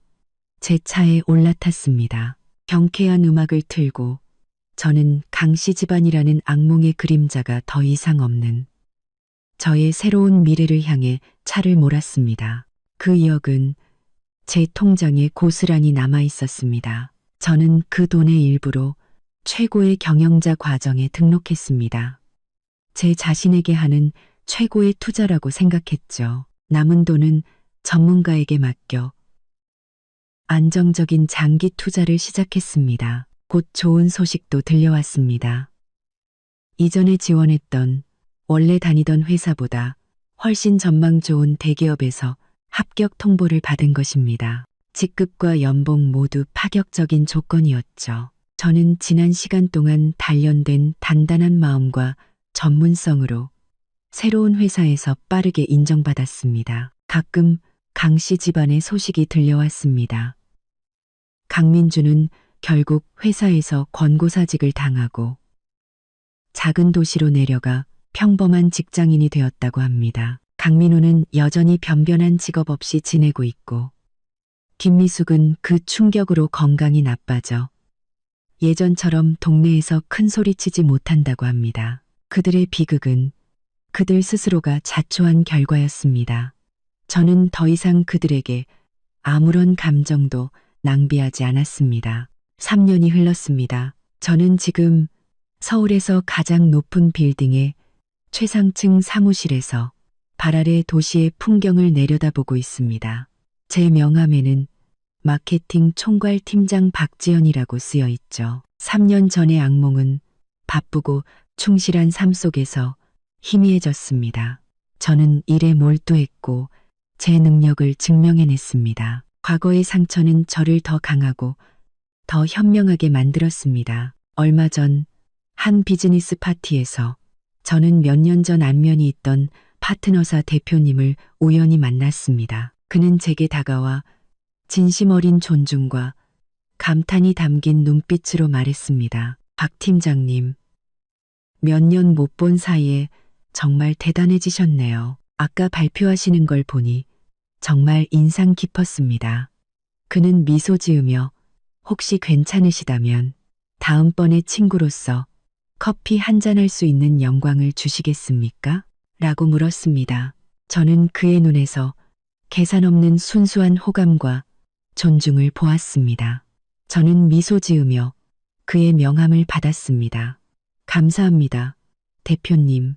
제 차에 올라탔습니다. 경쾌한 음악을 틀고 저는 강씨 집안이라는 악몽의 그림자가 더 이상 없는 저의 새로운 미래를 향해 차를 몰았습니다. 그 역은 제 통장에 고스란히 남아 있었습니다. 저는 그 돈의 일부로 최고의 경영자 과정에 등록했습니다. 제 자신에게 하는 최고의 투자라고 생각했죠. 남은 돈은 전문가에게 맡겨 안정적인 장기 투자를 시작했습니다. 곧 좋은 소식도 들려왔습니다. 이전에 지원했던 원래 다니던 회사보다 훨씬 전망 좋은 대기업에서 합격 통보를 받은 것입니다. 직급과 연봉 모두 파격적인 조건이었죠. 저는 지난 시간 동안 단련된 단단한 마음과 전문성으로 새로운 회사에서 빠르게 인정받았습니다. 가끔 강씨 집안의 소식이 들려왔습니다. 강민주는 결국 회사에서 권고사직을 당하고 작은 도시로 내려가 평범한 직장인이 되었다고 합니다. 강민호는 여전히 변변한 직업 없이 지내고 있고 김미숙은 그 충격으로 건강이 나빠져 예전처럼 동네에서 큰 소리치지 못한다고 합니다. 그들의 비극은 그들 스스로가 자초한 결과였습니다. 저는 더 이상 그들에게 아무런 감정도 낭비하지 않았습니다. 3년이 흘렀습니다. 저는 지금 서울에서 가장 높은 빌딩의 최상층 사무실에서 발 아래 도시의 풍경을 내려다보고 있습니다. 제 명함에는 마케팅 총괄 팀장 박지연이라고 쓰여 있죠. 3년 전의 악몽은 바쁘고 충실한 삶 속에서 희미해졌습니다. 저는 일에 몰두했고 제 능력을 증명해냈습니다. 과거의 상처는 저를 더 강하고 더 현명하게 만들었습니다. 얼마 전 한 비즈니스 파티에서 저는 몇 년 전 안면이 있던 파트너사 대표님을 우연히 만났습니다. 그는 제게 다가와 진심 어린 존중과 감탄이 담긴 눈빛으로 말했습니다. 박 팀장님, 몇 년 못 본 사이에 정말 대단해지셨네요. 아까 발표하시는 걸 보니 정말 인상 깊었습니다. 그는 미소 지으며 혹시 괜찮으시다면 다음번에 친구로서 커피 한잔 할 수 있는 영광을 주시겠습니까? 라고 물었습니다. 저는 그의 눈에서 계산 없는 순수한 호감과 존중을 보았습니다. 저는 미소 지으며 그의 명함을 받았습니다. 감사합니다. 대표님,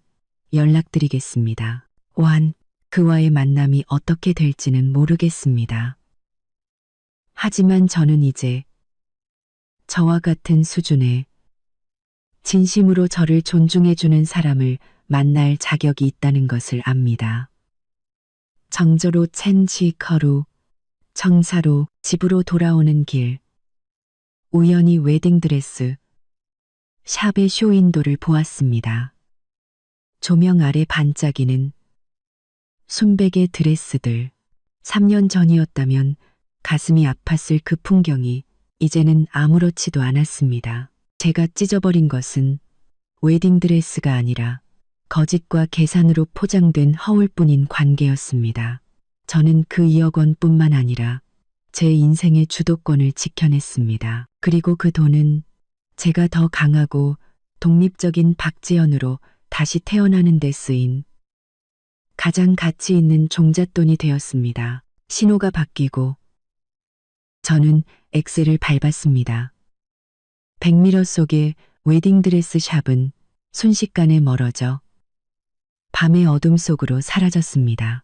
연락드리겠습니다. 오한 그와의 만남이 어떻게 될지는 모르겠습니다. 하지만 저는 이제 저와 같은 수준의 진심으로 저를 존중해주는 사람을 만날 자격이 있다는 것을 압니다. 정저로 첸지커루 청사로 집으로 돌아오는 길, 우연히 웨딩드레스 샵의 쇼윈도를 보았습니다. 조명 아래 반짝이는 순백의 드레스들. 3년 전이었다면 가슴이 아팠을 그 풍경이 이제는 아무렇지도 않았습니다. 제가 찢어버린 것은 웨딩드레스가 아니라 거짓과 계산으로 포장된 허울뿐인 관계였습니다. 저는 그 2억 원뿐만 아니라 제 인생의 주도권을 지켜냈습니다. 그리고 그 돈은 제가 더 강하고 독립적인 박지연으로 다시 태어나는 데 쓰인 가장 가치 있는 종잣돈이 되었습니다. 신호가 바뀌고 저는 엑셀을 밟았습니다. 백미러 속의 웨딩드레스 샵은 순식간에 멀어져 밤의 어둠 속으로 사라졌습니다.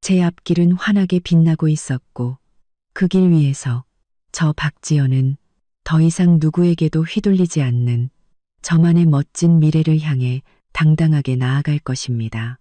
제 앞길은 환하게 빛나고 있었고 그 길 위에서 저 박지연은 더 이상 누구에게도 휘둘리지 않는 저만의 멋진 미래를 향해 당당하게 나아갈 것입니다.